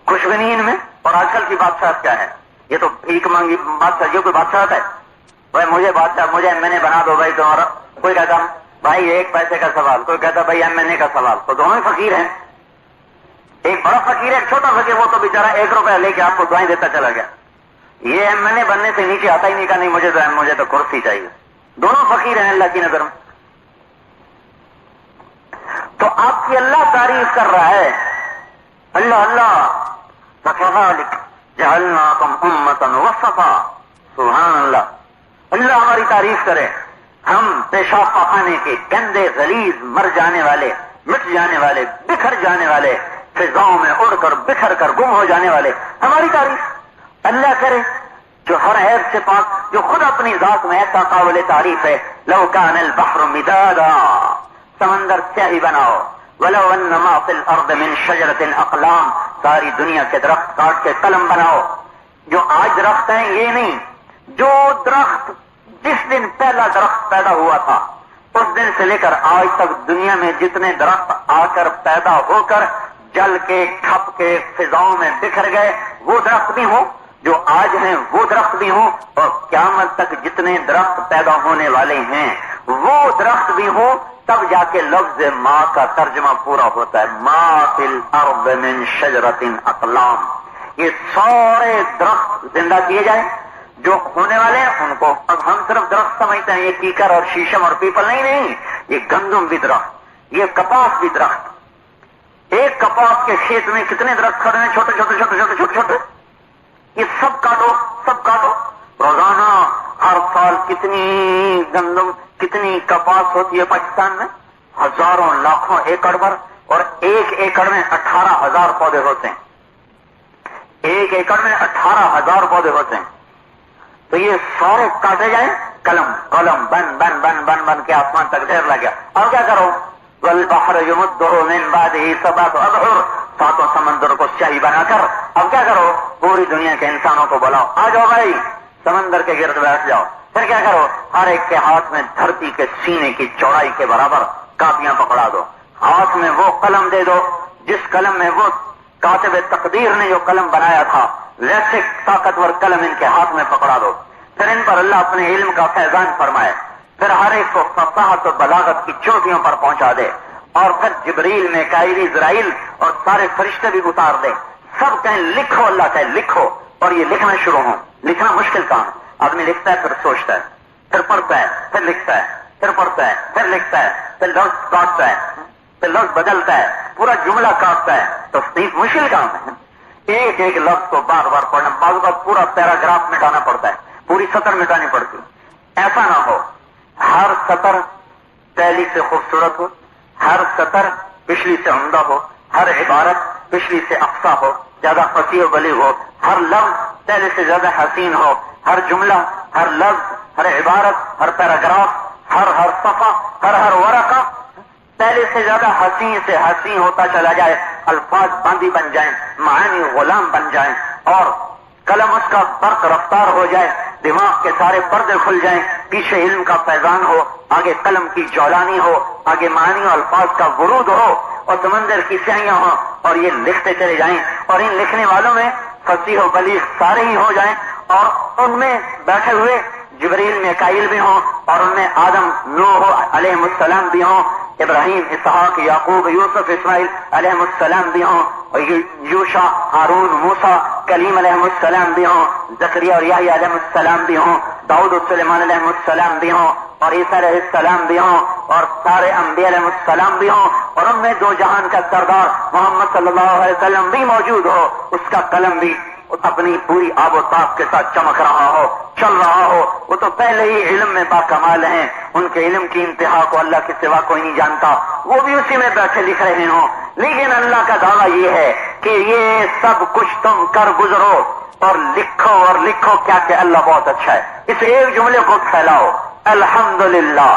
خوشبنین میں. اور آج کل کی بادشاہت کیا ہے، یہ تو بھیک مانگی بادشاہ، یہ کوئی بادشاہت ہے؟ بھائی مجھے بادشاہ، مجھے ایم این اے بنا دو بھائی تمہارا. کوئی کہتا بھائی 1 پیسے کا سوال، کوئی کہتا بھائی ایم این اے کا سوال. تو دونوں ہی فقیر ہیں، ایک بڑا فقیر ہے، ایک چھوٹا فقیر. وہ تو بیچارہ 1 روپیہ لے کے آپ کو دعائیں دیتا چلا گیا. یہ ایم این اے بننے سے نیچے آتا ہی نہیں، کہا نہیں مجھے تو کرسی چاہیے. دونوں فقیر ہیں اللہ کی نظر میں. تو آپ کی اللہ تعریف کر رہا ہے. اللہ اللہ فَكَذَلِكَ جَعَلْنَاكُمْ أُمَّةً وَسَطًا. سبحان اللہ. اللہ ہماری تعریف کرے. ہم پیشاب پخانے کے گندے غلیظ مر جانے والے, مٹ جانے والے, بکھر جانے والے, فضاؤں میں اڑ کر بکھر کر گم ہو جانے والے, ہماری تعریف اللہ کرے جو ہر عیب سے پاک, جو خود اپنی ذات میں ایسا قابل تعریف ہے. لو كان البحر مدادا, سمندر سیاہی بناؤ. ولو ان ما في الارض من شجرة اقلام, ساری دنیا کے درخت کاٹ کے قلم بناؤ. جو آج درخت ہیں یہ نہیں, جو درخت جس دن پہلا درخت پیدا ہوا تھا اس دن سے لے کر آج تک دنیا میں جتنے درخت آ کر پیدا ہو کر جل کے کھپ کے فضاؤں میں بکھر گئے, وہ درخت بھی ہوں. جو آج ہیں وہ درخت بھی ہوں, اور قیامت تک جتنے درخت پیدا ہونے والے ہیں وہ درخت بھی ہوں. تب جا کے لفظ ماں کا ترجمہ پورا ہوتا ہے. ما فی الارض من شجرۃ اقلام. یہ سارے درخت زندہ کیے جائیں جو ہونے والے ہیں ان کو. اب ہم صرف درخت سمجھتے ہیں, یہ کیکر اور شیشم اور پیپل نہیں, یہ گندم بھی درخت, یہ کپاس بھی درخت. ایک کپاس کے کھیت میں کتنے درخت کھڑے ہیں, چھوٹے چھوٹے چھوٹے چھوٹے چھوٹے چھوٹے. یہ سب کاٹو, سب کاٹو. روزانہ ہر سال کتنی گندم کتنی کپاس ہوتی ہے پاکستان میں, ہزاروں لاکھوں ایکڑ پر, اور ایک ایکڑ میں 18,000 پودے ہوتے ہیں. ایک ایکڑ میں 18,000 پودے ہوتے ہیں. تو یہ سارے کاٹے جائیں, قلم قلم بن بن بن بن بن کے آسمان تک ڈھیر لگ گیا. اب کیا کرو؟ والبحر يمده من بعده 7 أبحر, 7 سمندر کو سیاہی بنا کر اب کیا کرو؟ پوری دنیا کے انسانوں کو بلاؤ, آ جاؤ بھائی سمندر کے گرد بیٹھ جاؤ. پھر کیا کرو؟ ہر ایک کے ہاتھ میں دھرتی کے سینے کی چوڑائی کے برابر کاپیاں پکڑا دو. ہاتھ میں وہ قلم دے دو جس قلم میں وہ کاتب تقدیر نے جو قلم بنایا تھا, ویسے طاقتور قلم ان کے ہاتھ میں پکڑا دو. پھر ان پر اللہ اپنے علم کا فیضان فرمائے. پھر ہر ایک کو فصاحت و بلاغت کی چوٹیوں پر پہنچا دے, اور پھر جبریل میکائیل اسرائیل اور سارے فرشتے بھی اتار دے. سب کہیں لکھو, اللہ کہے لکھو, اور یہ لکھنا شروع ہو. لکھنا مشکل کام ہے. آدمی لکھتا ہے, پھر سوچتا ہے, پھر پڑھتا ہے, پھر لکھتا ہے, پھر پڑھتا ہے, پھر لکھتا ہے, پھر لفظ کاٹتا ہے, پھر لفظ بدلتا ہے, پورا جملہ کاٹتا ہے. تصنیف مشکل کام ہے. ایک ایک لفظ کو بار بار پڑھنا, بعض کا پورا پیراگراف مٹانا پڑتا ہے, پوری سطر مٹانی پڑتی. ایسا نہ ہو ہر سطر پہلی سے خوبصورت ہو, ہر سطر پچھلی سے عمدہ ہو, ہر عبارت پچھلی سے افصاح ہو, زیادہ فصیح و بلیغ ہو, ہر لفظ پہلے سے زیادہ حسین ہو, ہر جملہ, ہر لفظ, ہر عبارت, ہر پیراگراف, ہر صفحہ, ہر ورقہ پہلے سے زیادہ حسین سے حسین ہوتا چلا جائے. الفاظ باندھی بن جائیں, معانی غلام بن جائیں, اور قلم اس کا برق رفتار ہو جائے, دماغ کے سارے پردے کھل جائیں. پیچھے علم کا فیضان ہو, آگے قلم کی جولانی ہو, آگے معانی و الفاظ کا ورود ہو, اور سمندر کی سیاہیاں ہوں, اور یہ لکھتے چلے جائیں. اور ان لکھنے والوں میں فصیح و بلیغ سارے ہی ہو جائیں, اور ان میں بیٹھے ہوئے جبریل میکائیل بھی ہوں, اور ان میں آدم نوح علیہ السلام بھی ہوں, ابراہیم اسحاق یعقوب یوسف اسماعیل علیہ السلام بھی ہوں, اور یوشع ہارون موسیٰ کلیم علیہ السلام بھی ہوں, زکریا اور یحییٰ علیہ السلام بھی ہوں, داؤد و سلیمان علیہ السلام بھی ہوں, اور عیسیٰ علیہ السلام بھی ہوں, اور سارے انبیاء علیہ السلام بھی ہوں, اور ان میں دو جہان کا سردار محمد صلی اللہ علیہ وسلم بھی موجود ہو. اس کا قلم بھی اپنی پوری آب و تاب کے ساتھ چمک رہا ہو, چل رہا ہو. وہ تو پہلے ہی علم میں باکمال ہیں, ان کے علم کی انتہا کو اللہ کے سوا کوئی نہیں جانتا. وہ بھی اسی میں بیٹھے لکھ رہے ہوں, لیکن اللہ کا دعویٰ یہ ہے کہ یہ سب کچھ تم کر گزرو اور لکھو, اور لکھو کیا کہ اللہ بہت اچھا ہے. اس ایک جملے کو پھیلاؤ, الحمدللہ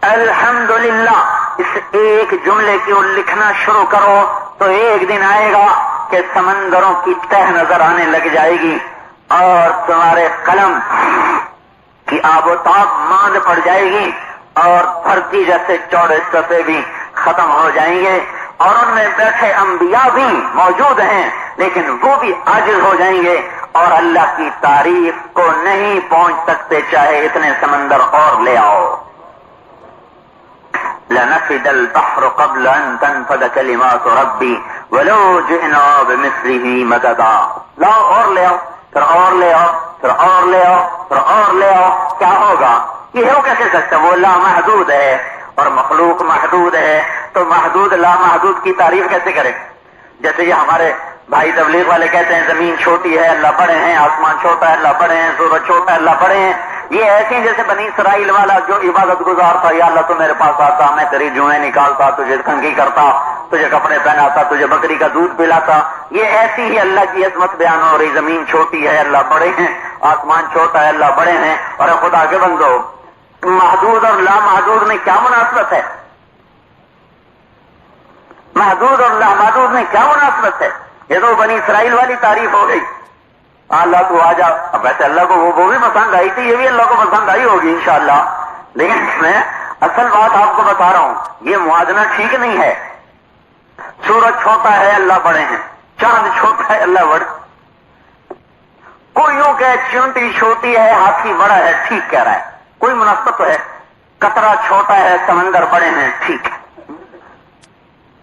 الحمدللہ. اس ایک جملے کو لکھنا شروع کرو تو ایک دن آئے گا کہ سمندروں کی تہ نظر آنے لگ جائے گی, اور تمہارے قلم کی آب و تاب ماند پڑ جائے گی, اور دھرتی جیسے چوڑے صفحے بھی ختم ہو جائیں گے, اور ان میں بیٹھے انبیاء بھی موجود ہیں لیکن وہ بھی عاجز ہو جائیں گے, اور اللہ کی تعریف کو نہیں پہنچ سکتے چاہے اتنے سمندر اور لے آؤ. لنفد البحر قبل ان تنفد كلمات ربی ولو جئنا بمثله مددا. لاؤ اور لے آؤ, پھر اور لے آؤ, پھر اور لے آؤ, پھر اور لے آؤ. کیا ہوگا؟ یہ ہو کیسے سکتا؟ وہ لامحدود ہے اور مخلوق محدود ہے، تو محدود لامحدود کی تعریف کیسے کرے؟ جیسے یہ ہمارے بھائی تبلیغ والے کہتے ہیں زمین چھوٹی ہے اللہ بڑے ہیں، آسمان چھوٹا ہے اللہ بڑے ہیں، سورج چھوٹا ہے اللہ بڑے ہیں. یہ ایسے ہیں جیسے بنی اسرائیل والا جو عبادت گزار تھا، یا اللہ تو میرے پاس آتا، میں تیری جوئیں نکالتا، تجھے کنگھی کرتا، تجھے کپڑے پہناتا، تجھے بکری کا دودھ پلاتا. یہ ایسی ہی اللہ کی عظمت بیان ہو رہی، زمین چھوٹی ہے اللہ بڑے ہیں، آسمان چھوٹا ہے اللہ بڑے ہیں. اور خدا کے بندو، محدود اور لامحدود میں کیا مناسبت ہے؟ محدود اور لامحدود میں کیا مناسبت ہے؟ یہ تو بنی اسرائیل والی تعریف ہو گئی. اللہ تو آ جا. اب ویسے اللہ کو وہ بھی پسند آئی تھی، یہ بھی اللہ کو پسند آئی ہوگی انشاءاللہ، لیکن میں اصل بات آپ کو بتا رہا ہوں، یہ موازنہ ٹھیک نہیں ہے. سورج چھوٹا ہے اللہ بڑے ہیں، چاند چھوٹا ہے اللہ بڑے. کوئی یوں کہ چونٹی چھوٹی ہے ہاتھی بڑا ہے، ٹھیک کہہ رہا ہے، کوئی مناسبت تو ہے. قطرہ چھوٹا ہے سمندر بڑے ہیں، ٹھیک ہے.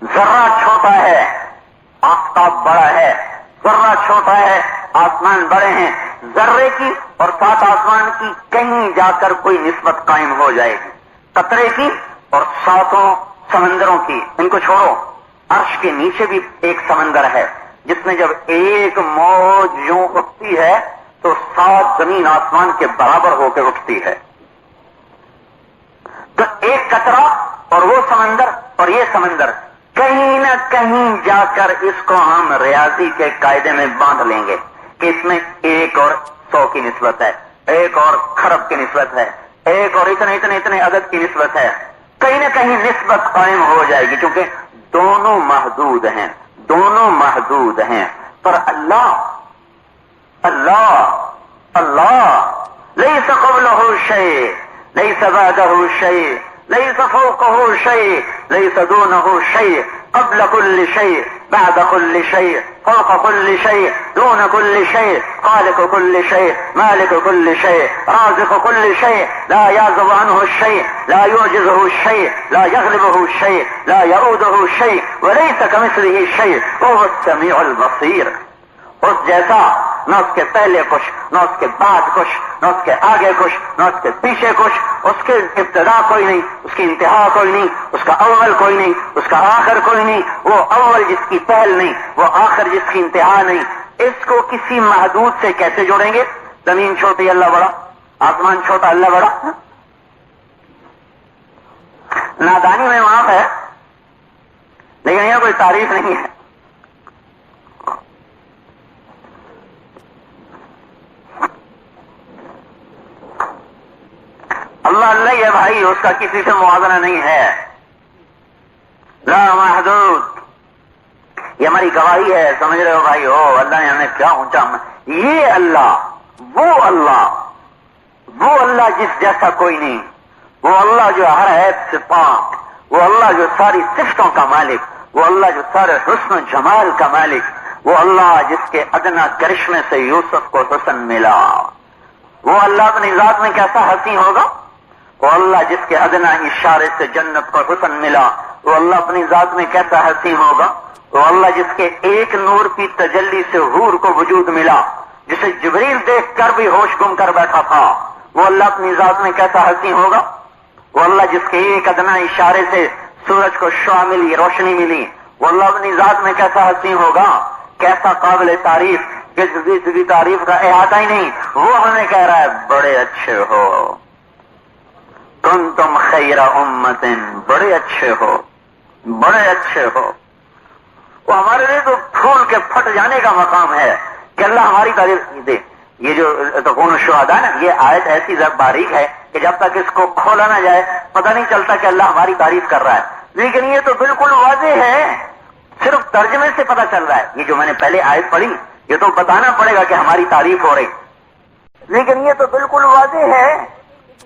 ذرہ چھوٹا ہے آفتاب بڑا ہے، ذرہ چھوٹا ہے آسمان بڑے ہیں. ذرے کی اور سات آسمان کی کہیں جا کر کوئی نسبت قائم ہو جائے گی. قطرے کی اور ساتوں سمندروں کی ان کو چھوڑو. عرش کے نیچے بھی ایک سمندر ہے جس میں جب ایک موج یوں اٹھتی ہے تو 7 زمین آسمان کے برابر ہو کے اٹھتی ہے. تو ایک قطرہ اور وہ سمندر اور یہ سمندر کہیں نہ کہیں جا کر اس کو ہم ریاضی کے قاعدے میں باندھ لیں گے کہ اس میں 1 اور 100 کی نسبت ہے، 1 اور خرب کی نسبت ہے، 1 اور اتنے عدد کی نسبت ہے. کہیں نہ کہیں نسبت قائم ہو جائے گی کیونکہ دونوں محدود ہیں، دونوں محدود ہیں. پر اللہ لیس قبلہ شیء لیس بعدہ شیء لیس فوقہ شیء لیس دونہ شیء قبل كل شيء بعد كل شيء فوق كل شيء دون كل شيء خالق كل شيء مالك كل شيء رازق كل شيء لا يعزب عنه الشيء لا يعجزه الشيء لا يغلبه الشيء لا يؤوده الشيء وليس كمثله شيء وهو السميع البصير. اس جیسا نہ اس کے پہلے کچھ، نہ اس کے بعد کچھ، نہ اس کے آگے کچھ، نہ اس کے پیچھے کچھ. اس کے ابتدا کوئی نہیں، اس کی انتہا کوئی نہیں، اس کا اول کوئی نہیں، اس کا آخر کوئی نہیں. وہ اول جس کی پہل نہیں، وہ آخر جس کی انتہا نہیں. اس کو کسی محدود سے کیسے جوڑیں گے؟ زمین چھوٹی اللہ بڑا، آسمان چھوٹا اللہ بڑا. نادانی میں معاف ہے لیکن یہ کوئی تعریف نہیں ہے. اللہ اللہ یہ بھائی، اس کا کسی سے موازنہ نہیں ہے. لا محدود، یہ ہماری گواہی ہے. سمجھ رہے ہو بھائی؟ اللہ نے ہمیں کیا اونچا. یہ وہ اللہ جس جیسا کوئی نہیں، وہ اللہ جو ہر عیب سے پاک، وہ اللہ جو ساری صفتوں کا مالک، وہ اللہ جو سارے حسن و جمال کا مالک، وہ اللہ جس کے ادنا کرشمے سے یوسف کو حسن ملا. وہ اللہ اپنی ذات میں کیسا حسین ہوگا؟ وہ اللہ جس کے ادنا اشارے سے جنت کو حسن ملا، وہ اللہ اپنی ذات میں کیسا حسین ہوگا؟ وہ اللہ جس کے ایک نور کی تجلی سے حور کو وجود ملا، جسے جبریل دیکھ کر بھی ہوش گم کر بیٹھا تھا، وہ اللہ اپنی ذات میں کیسا حسین ہوگا؟ وہ اللہ جس کے ایک ادنا اشارے سے سورج کو شعاع ملی، روشنی ملی، وہ اللہ اپنی ذات میں کیسا حسین ہوگا؟ کیسا قابل تعریف کہ کسی تعریف کا احاطہ ہی نہیں. وہ ہمیں کہہ رہا ہے بڑے اچھے ہو، کنتم خیر امت، بڑے اچھے ہو، بڑے اچھے ہو. وہ ہمارے لیے تو پھول کے پھٹ جانے کا مقام ہے کہ اللہ ہماری تعریف دے. یہ جو تکون الشہداء نا، یہ آیت ایسی باریک ہے کہ جب تک اس کو کھولا نہ جائے پتہ نہیں چلتا کہ اللہ ہماری تعریف کر رہا ہے. لیکن یہ تو بالکل واضح ہے، صرف ترجمے سے پتہ چل رہا ہے. یہ جو میں نے پہلے آیت پڑھی یہ تو بتانا پڑے گا کہ ہماری تعریف ہو رہی، لیکن یہ تو بالکل واضح ہے،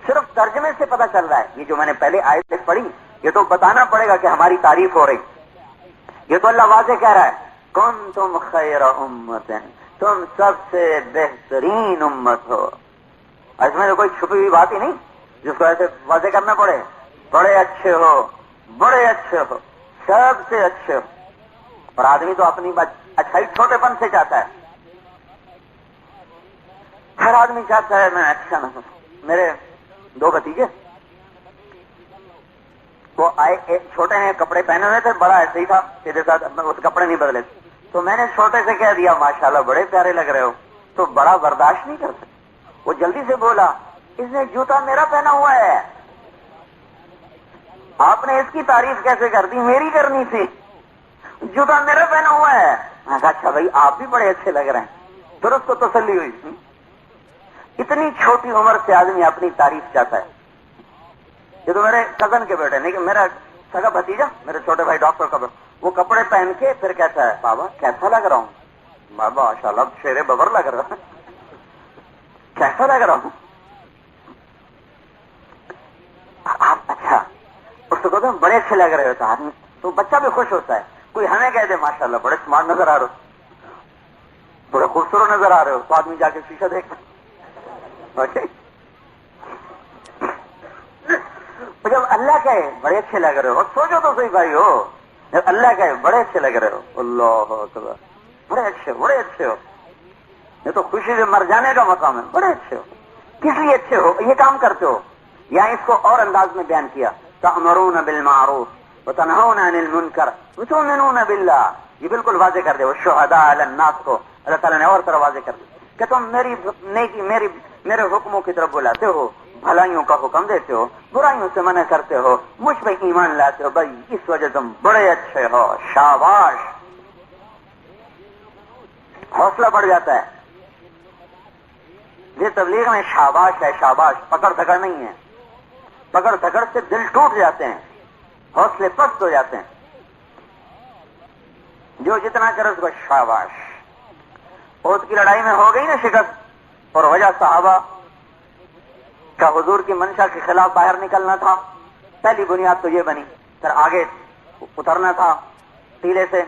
صرف ترجمے سے پتہ چل رہا ہے. یہ جو میں نے پہلے آیت پڑھی یہ تو بتانا پڑے گا کہ ہماری تعریف ہو رہی. یہ تو اللہ واضح کہہ رہا ہے کنتم خیر امت، تم سب سے بہترین امت ہو. اس میں تو کوئی چھپی ہوئی بات ہی نہیں جس کو ایسے واضح کرنا پڑے. بڑے اچھے ہو، بڑے اچھے ہو، سب سے اچھے ہو. اور آدمی تو اپنی اچھائی چھوٹے پن سے چاہتا ہے. ہر آدمی چاہتا ہے میں اچھا نہ ہوں، دو بھتیجے وہ آئے، چھوٹے ہیں کپڑے پہنے ہوئے تھے، بڑا ایسے ہی تھا سیدھے ساتھ، اس کپڑے نہیں بدلے تھے. تو میں نے چھوٹے سے کہہ دیا ماشاءاللہ بڑے پیارے لگ رہے ہو. تو بڑا برداشت نہیں کر سکتا، وہ جلدی سے بولا اس نے جوتا میرا پہنا ہوا ہے، آپ نے اس کی تعریف کیسے کر دی؟ میری کرنی تھی، جوتا میرا پہنا ہوا ہے. میں کہا اچھا بھائی آپ بھی بڑے اچھے لگ رہے ہیں. پھر اس کو تسلی ہوئی. اتنی چھوٹی عمر سے آدمی اپنی تعریف چاہتا ہے. یہ تو میرے کزن کے بیٹے نہیں کہ میرا سگا بھتیجا، میرے چھوٹے بھائی ڈاکٹر کا بیٹا، وہ کپڑے پہن کے پھر کہتا ہے بابا کیسا لگ رہا ہوں؟ بابا ماشاءاللہ شیر ببر لگ رہا ہے، کیسا لگ رہا ہوں؟ آپ اچھا اس کو کہتے ہیں بڑے اچھے لگ رہے ہو. تو آدمی تو بچہ بھی خوش ہوتا ہے. کوئی ہمیں کہہ دے ماشاءاللہ بڑے سمارٹ نظر آ رہے ہو، بڑے خوبصورت نظر آ رہے ہو، تو آدمی جا کے شیشہ دیکھتا. جب اللہ کہے بڑے اچھے لگ رہے ہو، سوچو تو صحیح بھائی ہو، جب اللہ کہے بڑے اچھے لگ رہے ہو، اللہ اکبر، بڑے اچھے ہو، یہ تو خوشی سے مر جانے کا مقام ہے. بڑے اچھے ہو، کس لیے اچھے ہو؟ یہ کام کرتے ہو. یا اس کو اور انداز میں بیان کیا، تأمرون بالمعروف وتنہون عن المنکر وتؤمنون باللہ. یہ بالکل واضح کر دے وہ شہداء علی الناس کو اللہ تعالیٰ نے اور طرح واضح کر دیا کہ تم میری نیکی میرے حکموں کی طرف بلاتے ہو، بھلائیوں کا حکم دیتے ہو، برائیوں سے منع کرتے ہو، مجھ پہ ایمان لاتے ہو. بھائی اس وجہ تم بڑے اچھے ہو، شاباش. حوصلہ بڑھ جاتا ہے. یہ تبلیغ میں شاباش ہے، شاباش، پکڑ دھکڑ نہیں ہے. پکڑ دھکڑ سے دل ٹوٹ جاتے ہیں، حوصلے پست ہو جاتے ہیں. جو جتنا کرے اس کو شاباش. احد کی لڑائی میں ہو گئی نا شکست، اور وجہ صحابہ کا حضور کی منشا کے خلاف باہر نکلنا تھا. پہلی بنیاد تو یہ بنی، پھر آگے اترنا تھا ٹیلے سے.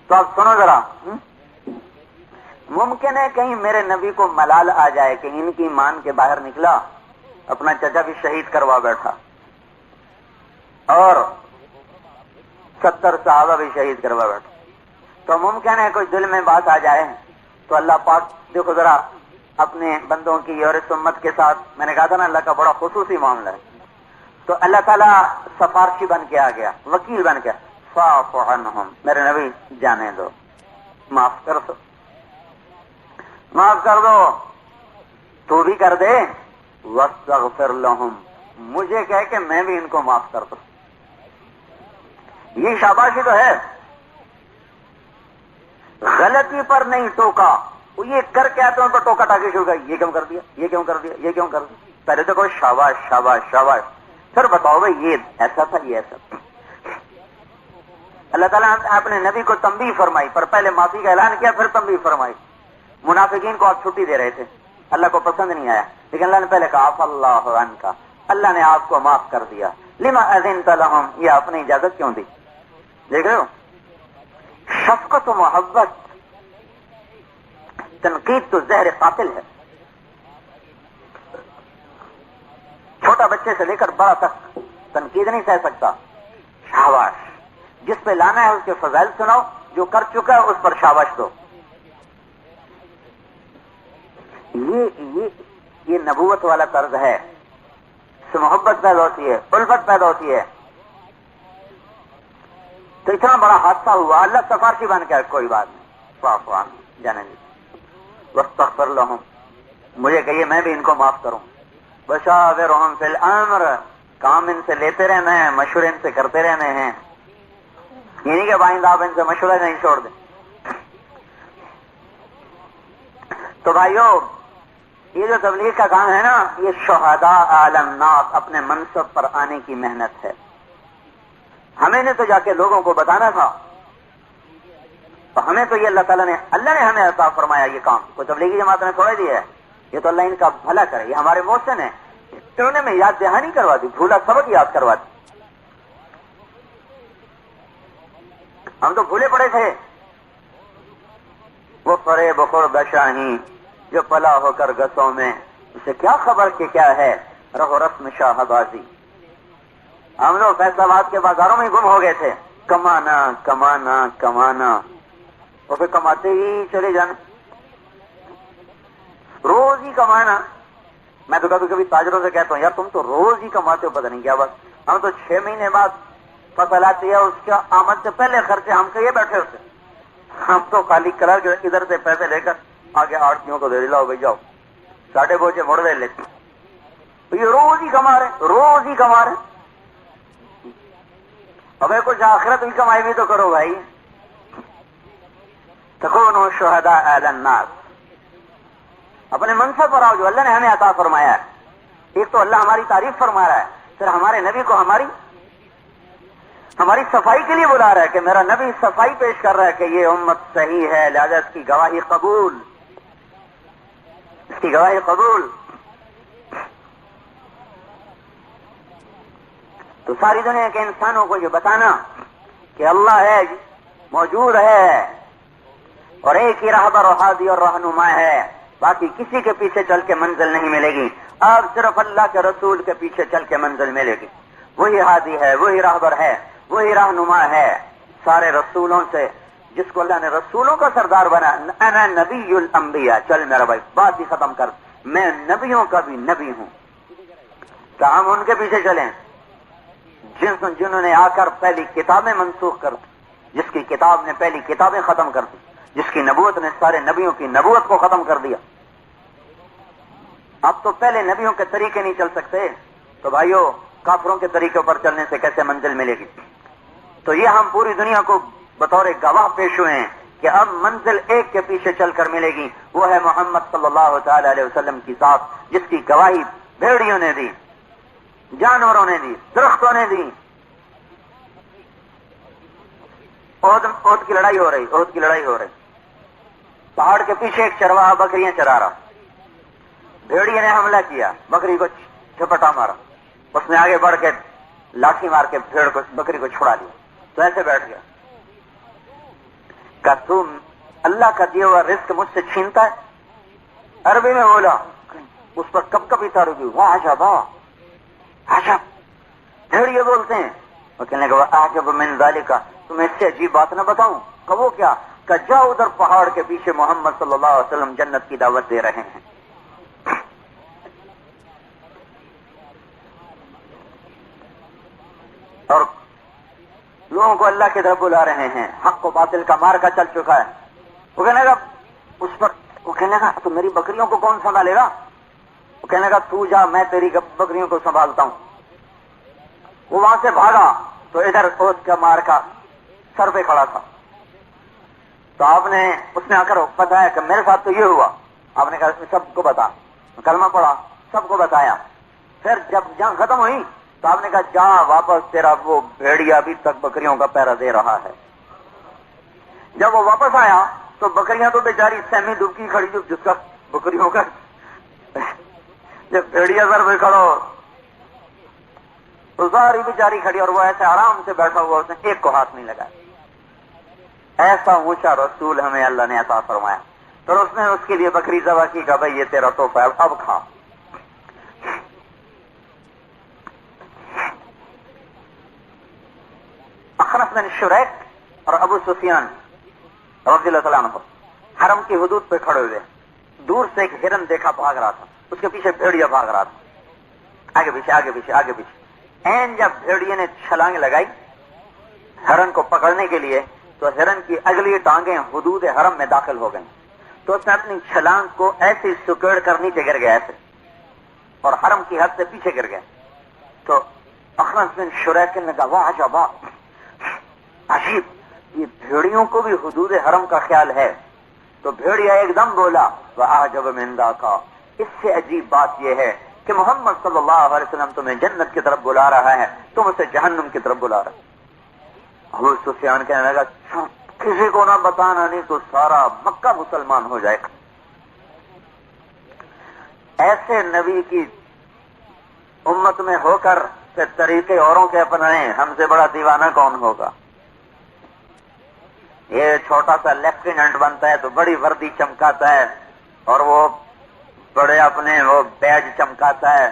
تو اب سنو ذرا، ممکن ہے کہیں میرے نبی کو ملال آ جائے کہ ان کی مان کے باہر نکلا، اپنا چچا بھی شہید کروا بیٹھا اور 70 صحابہ بھی شہید کروا بیٹھا. تو ممکن ہے کوئی دل میں بات آ جائے. تو اللہ پاک دیکھو ذرا اپنے بندوں کی اور اس امت کے ساتھ، میں نے کہا تھا نا اللہ کا بڑا خصوصی معاملہ ہے. تو اللہ تعالیٰ سفارشی بن کے آ گیا، وکیل بن گیا. فاعف عنہم، میرے نبی جانے دو، معاف کر دو، معاف کر دو. تو بھی کر دے. واستغفر لہم، مجھے کہہ کہ میں بھی ان کو معاف کر دوں. یہ شاباشی تو ہے. غلطی پر نہیں ٹوکا، وہ یہ کر کے آتے ہیں ان پر ٹوکا ٹاکی شروع کر، یہ کیوں کر دیا، یہ کیوں کر دیا، یہ کیوں کر دیا. پہلے تو کہو شاباش شاباش شاباش، پھر بتاؤ بھائی یہ ایسا تھا، یہ ایسا تھا. اللہ تعالیٰ نے اپنے نبی کو تنبیہ فرمائی، پر پہلے معافی کا اعلان کیا، پھر تنبیہ فرمائی. منافقین کو آپ چھٹی دے رہے تھے، اللہ کو پسند نہیں آیا، لیکن اللہ نے پہلے کہا عفا اللہ عنک، اللہ نے آپ کو معاف کر دیا. لما اذنت لهم، یہ آپ نے اجازت کیوں دی؟ دیکھ رہے ہو، شفقت و محبت. تنقید تو زہر قاتل ہے. چھوٹا بچے سے لے کر بڑا تک تنقید نہیں سہ سکتا. شاباش، جس پہ لانا ہے اس کے فضائل سناؤ، جو کر چکا ہے اس پر شاباش دو. یہ نبوت والا طرز ہے. اس سے محبت پیدا ہوتی ہے، الفت پیدا ہوتی ہے. تو اتنا بڑا حادثہ ہوا، اللہ سفارشی بن کے کوئی بات نہیں، فاعف عنہم، جانے دیں. واستغفر لہم، مجھے کہیے میں بھی ان کو معاف کروں. وشاورہم فی الامر، کام ان سے لیتے رہنا ہے، مشورے ان سے کرتے رہنے ہیں. یہ نہیں کہ بائندہ آپ ان سے مشورہ نہیں چھوڑ دیں. تو بھائیو، یہ جو تبلیغ کا کام ہے نا، یہ شہداء علی الناس، اپنے منصب پر آنے کی محنت ہے. ہمیں نے تو جا کے لوگوں کو بتانا تھا. تو ہمیں تو یہ اللہ تعالیٰ نے ہمیں عطا فرمایا یہ کام. کوئی تبلیغی جماعت نے تھوڑے دیا ہے. یہ تو اللہ ان کا بھلا کرے، یہ ہمارے محسن ہیں. انہوں نے میں یاد دہانی کروا دی، بھولا سبق یاد کروا دی. ہم تو بھولے پڑے تھے. وہ فرے بخور بشاہی جو پلا ہو کر گسوں میں، اسے کیا خبر کہ کیا ہے رہو رسم شاہ بازی. ہم لوگ فیصلہ آباد کے بازاروں میں گم ہو گئے تھے. کمانا کمانا کمانا، اور پھر کماتے ہی چلے جانا، روز ہی کمانا. میں تو کبھی کبھی تاجروں سے کہتا ہوں یار تم تو روز ہی کماتے ہو، پتہ نہیں کیا بس، ہم تو 6 مہینے بعد فصل آتی ہے اس کا آمد سے پہلے خرچے ہم کہیے بیٹھے ہوتے، ہم تو خالی کرا کے ادھر سے پیسے لے کر آگے آڑتیوں کو دے لاؤ بھائی جاؤ، 6.5 بوجھے مڑ دے لیتے، یہ روز ہی کما رہے، روز ہی کما رہے، ابھی کچھ آخرت بھی کمائی بھی تو کرو بھائی۔ تکونوا شہداء علی الناس، اپنے منصب پر آؤ جو اللہ نے ہمیں عطا فرمایا ہے۔ ایک تو اللہ ہماری تعریف فرما رہا ہے، پھر ہمارے نبی کو ہماری صفائی کے لیے بلا رہا ہے کہ میرا نبی صفائی پیش کر رہا ہے کہ یہ امت صحیح ہے، لہذا اس کی گواہی قبول، اس کی گواہی قبول۔ تو ساری دنیا کے انسانوں کو یہ بتانا کہ اللہ ہے، موجود ہے، اور ایک ہی راہبر اور ہادی اور رہنما ہے، باقی کسی کے پیچھے چل کے منزل نہیں ملے گی، اب صرف اللہ کے رسول کے پیچھے چل کے منزل ملے گی۔ وہی ہادی ہے، وہی راہبر ہے، وہی رہنما ہے سارے رسولوں سے، جس کو اللہ نے رسولوں کا سردار بنا۔ انا نبی الانبیاء، چل میرا بھائی بات ہی ختم کر، میں نبیوں کا بھی نبی ہوں، کیا ہم ان کے پیچھے چلیں جنہوں نے آ کر پہلی کتابیں منسوخ کر دی، جس کی کتاب نے پہلی کتابیں ختم کر دی، جس کی نبوت نے سارے نبیوں کی نبوت کو ختم کر دیا۔ اب تو پہلے نبیوں کے طریقے نہیں چل سکتے تو بھائیو کافروں کے طریقوں پر چلنے سے کیسے منزل ملے گی؟ تو یہ ہم پوری دنیا کو بطور گواہ پیش ہوئے ہیں کہ اب منزل ایک کے پیچھے چل کر ملے گی، وہ ہے محمد صلی اللہ تعالی علیہ وسلم کی ذات، جس کی گواہی بھیڑیوں نے دی، جانوروں نے دی، درختوں نے دی۔ احد کی لڑائی ہو رہی، پہاڑ کے پیچھے ایک چرواہا بکریاں چرا رہا، بھیڑیے نے حملہ کیا، بکری کو جھپٹا مارا، اس نے آگے بڑھ کے لاٹھی مار کے بکری کو چھڑا لیا، تو ایسے بیٹھ گیا کہ تم اللہ کا دیا ہوا رزق مجھ سے چھینتا ہے؟ عربی میں بولا، اس پر کب کبھی تارو گی، واہ عجب عجب، بھیڑیے بولتے ہیں۔ وہ کہنے لگا عجب من ذالک، تم اس سے عجیب بات نہ بتاؤں؟ کہ وہ کیا؟ کہ جاؤ ادھر پہاڑ کے پیچھے محمد صلی اللہ علیہ وسلم جنت کی دعوت دے رہے ہیں۔ اور لوگوں کو اللہ کی طرف بلا رہے ہیں، حق و باطل کا مارکا چل چکا ہے۔ وہ کہنے لگا اس پر، وہ کہنے لگا تو میری بکریوں کو کون سنبھالے گا؟ وہ کہنے لگا تو جا، میں تیری بکریوں کو سنبھالتا ہوں۔ وہ وہاں سے بھاگا تو ادھر احد کا مارکا سر پہ کھڑا تھا، تو آپ نے اس نے آ کر بتایا کہ میرے ساتھ تو یہ ہوا۔ آپ نے کہا سب کو بتا، کلمہ پڑھا، سب کو بتایا۔ پھر جب جنگ ختم ہوئی تو آپ نے کہا جا واپس، تیرا وہ بھیڑیا ابھی تک بکریوں کا پہرا دے رہا ہے۔ جب وہ واپس آیا تو بکریاں تو بیچاری سہمی دبکی کھڑی، جس کا بکریوں کا جب بھیڑیا سر پہ کھڑا تو ساری بیچاری کھڑی، اور وہ ایسے آرام سے بیٹھا ہوا، اس نے ایک کو ہاتھ نہیں لگایا۔ ایسا اونچا رسول ہمیں اللہ نے عطا فرمایا، تو اس نے اس کے لیے بکری ذبح کی کہ بھائی یہ تیرا تحفہ ہے، اب کھا۔ اخنس بن شریک اور ابو سفیان رضی اللہ تعالیٰ عنہ حرم کی حدود پہ کھڑے ہوئے، دور سے ایک ہرن دیکھا بھاگ رہا تھا، اس کے پیچھے بھیڑیا بھاگ رہا تھا، آگے پیچھے آگے پیچھے آگے پیچھے۔ این جب بھیڑیے نے چھلانگ لگائی ہرن کو پکڑنے کے لیے تو ہرن کی اگلی ٹانگیں حدود حرم میں داخل ہو گئیں، تو اس نے اپنی چھلانگ کو ایسی سکیڑ کر نیچے گر گیا ایسے، اور حرم کی حد سے پیچھے گر گیا۔ تو اخنس بن شریک نے کہا واہ عجب، عجیب، یہ بھیڑیوں کو بھی حدود حرم کا خیال ہے۔ تو بھیڑیا ایک دم بولا وَأَعْجَبَ مِنْ ذَاكَ، اس سے عجیب بات یہ ہے کہ محمد صلی اللہ علیہ وسلم تمہیں جنت کی طرف بلا رہا ہے، تم اسے جہنم کی طرف بلا رہا۔ ابو سفیان کہنے لگا کسی کو نہ بتانا، نہیں تو سارا مکہ مسلمان ہو جائے گا۔ ایسے نبی کی امت میں ہو کر کہ طریقے اوروں کے اپنائیں، ہم سے بڑا دیوانہ کون ہوگا؟ یہ چھوٹا سا لیفٹیننٹ بنتا ہے تو بڑی وردی چمکاتا ہے، اور وہ بڑے اپنے وہ بیج چمکاتا ہے،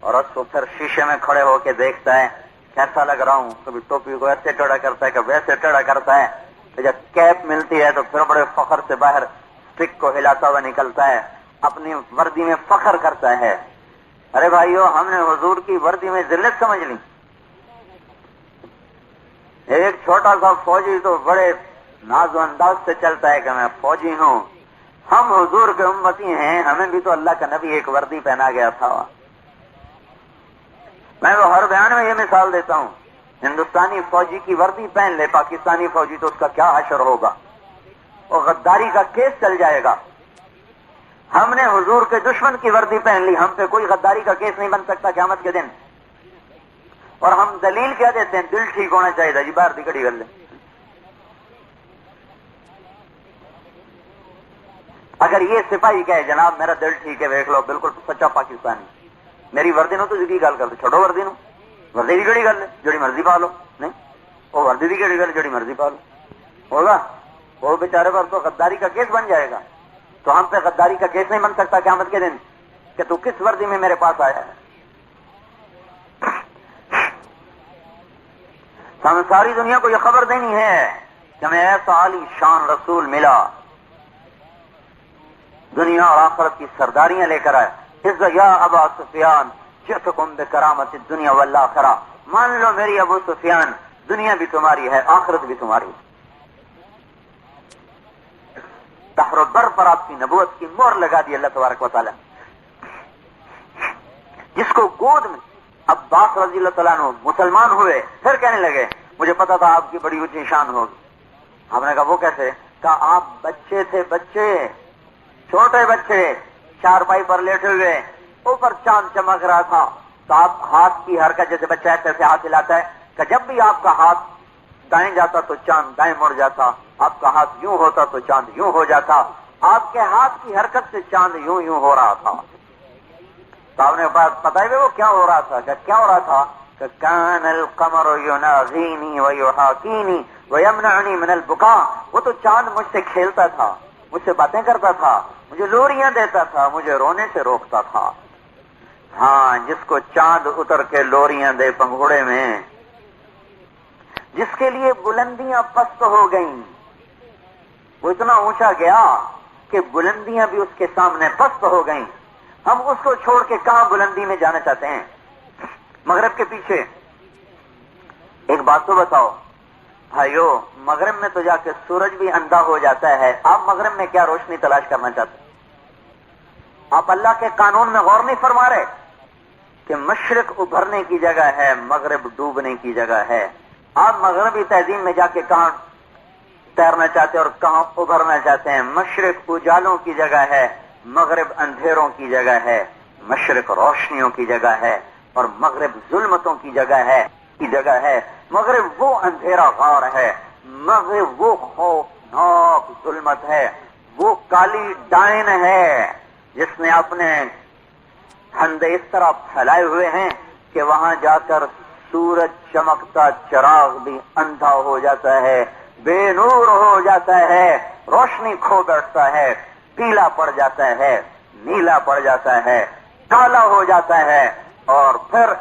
اور اس کو پھر شیشے میں کھڑے ہو کے دیکھتا ہے کیسا لگ رہا ہوں، کبھی ٹوپی کو ایسے ٹیڑھا کرتا ہے، کبھی ایسے ٹیڑھا کرتا ہے، تو جب کیپ ملتی ہے تو پھر بڑے فخر سے باہر اسٹک کو ہلاتا ہوا نکلتا ہے، اپنی وردی میں فخر کرتا ہے۔ ارے بھائیو، ہم نے حضور کی وردی میں ذلت سمجھ لی. ایک چھوٹا سا فوجی تو بڑے ناز و انداز سے چلتا ہے کہ میں فوجی ہوں. ہم حضور کے امتی ہیں، ہمیں بھی تو اللہ کا نبی ایک وردی پہنا گیا تھا. میں وہ ہر بیان میں یہ مثال دیتا ہوں، ہندوستانی فوجی کی وردی پہن لے پاکستانی فوجی تو اس کا کیا حشر ہوگا، وہ غداری کا کیس چل جائے گا. ہم نے حضور کے دشمن کی وردی پہن لی، ہم پہ کوئی غداری کا کیس نہیں بن سکتا قیامت کے دن. اور ہم دلیل کیا دیتے ہیں؟ دل ٹھیک ہونا چاہیے جی، باہر دکڑی کر لیں. اگر یہ سپاہی کہے جناب میرا دل ٹھیک ہے، دیکھ لو بالکل سچا پاکستانی، میری وردی نو تو جی گل کر دو، چھوڑو وردی نو، وردی کی کہڑی گل ہے جڑی مرضی پا لو. نہیں، وہ وردی کی کہڑی گل جڑی مرضی پا لو ہوگا. وہ بیچارے پر تو غداری کا کیس بن جائے گا. تو ہم پہ غداری کا کیس نہیں بن سکتا قیامت کے دن کہ تو کس وردی میں میرے پاس آیا ہے. ہمیں ساری دنیا کو یہ خبر دینی ہے کہ ہمیں ایسا عالی شان رسول ملا، دنیا اور آخرت کی سرداریاں لے کر آئے. یا ابا سفیان جئتکم بکرامت الدنیا والآخرہ، مان لو میری ابو سفیان، دنیا بھی تمہاری ہے، آخرت بھی تمہاری ہے. دہر و بر پر آپ کی نبوت کی مہر لگا دی اللہ تبارک و تعالی. جس کو گود میں عباس رضی اللہ تعالیٰ عنہ مسلمان ہوئے، پھر کہنے لگے مجھے پتا تھا آپ کی بڑی اونچی شان ہوگی. ہم نے کہا وہ کیسے؟ کہا آپ بچے تھے، بچے، چھوٹے بچے، چارپائی پر لیٹے ہوئے، اوپر چاند چمک رہا تھا، تو آپ ہاتھ کی حرکت جیسے بچہ ایسے ہاتھ ہلاتا ہے کہ جب بھی آپ کا ہاتھ دائیں جاتا تو چاند دائیں مڑ جاتا، آپ کا ہاتھ یوں ہوتا تو چاند یوں ہو جاتا. آپ کے ہاتھ کی حرکت سے چاند یوں یوں ہو رہا تھا. تو آپ نے پتا ہے وہ کیا ہو رہا تھا؟ کہ کیا ہو رہا تھا؟ کہ کان القمر یناغینی ویحاکینی ویمنعنی من البکاء. وہ تو چاند مجھ سے کھیلتا تھا، مجھ سے باتیں کرتا تھا، مجھے لوریاں دیتا تھا، مجھے رونے سے روکتا تھا. ہاں، جس کو چاند اتر کے لوریاں دے پنگھوڑے میں، جس کے لیے بلندیاں پست ہو گئیں، وہ اتنا اونچا گیا کہ بلندیاں بھی اس کے سامنے پست ہو گئیں. ہم اس کو چھوڑ کے کہاں بلندی میں جانا چاہتے ہیں؟ مغرب کے پیچھے. ایک بات تو بتاؤ بھائیو، مغرب میں تو جا کے سورج بھی اندھا ہو جاتا ہے، آپ مغرب میں کیا روشنی تلاش کرنا چاہتے ہیں؟ آپ اللہ کے قانون میں غور نہیں فرما رہے کہ مشرق ابھرنے کی جگہ ہے، مغرب ڈوبنے کی جگہ ہے. آپ مغربی تہذیب میں جا کے کہاں تیرنا چاہتے ہیں اور کہاں ابھرنا چاہتے ہیں؟ مشرق اجالوں کی جگہ ہے، مغرب اندھیروں کی جگہ ہے. مشرق روشنیوں کی جگہ ہے اور مغرب ظلمتوں کی جگہ ہے. مغرب وہ اندھیرا غار ہے، مغرب وہ خوفناک ظلمت ہے، وہ کالی ڈائن ہے جس نے اپنے پھندے اس طرح پھیلائے ہوئے ہیں کہ وہاں جا کر سورج چمکتا چراغ بھی اندھا ہو جاتا ہے، بے نور ہو جاتا ہے، روشنی کھو بیٹھتا ہے، پیلا پڑ جاتا ہے، نیلا پڑ جاتا ہے، کالا ہو جاتا ہے اور پھر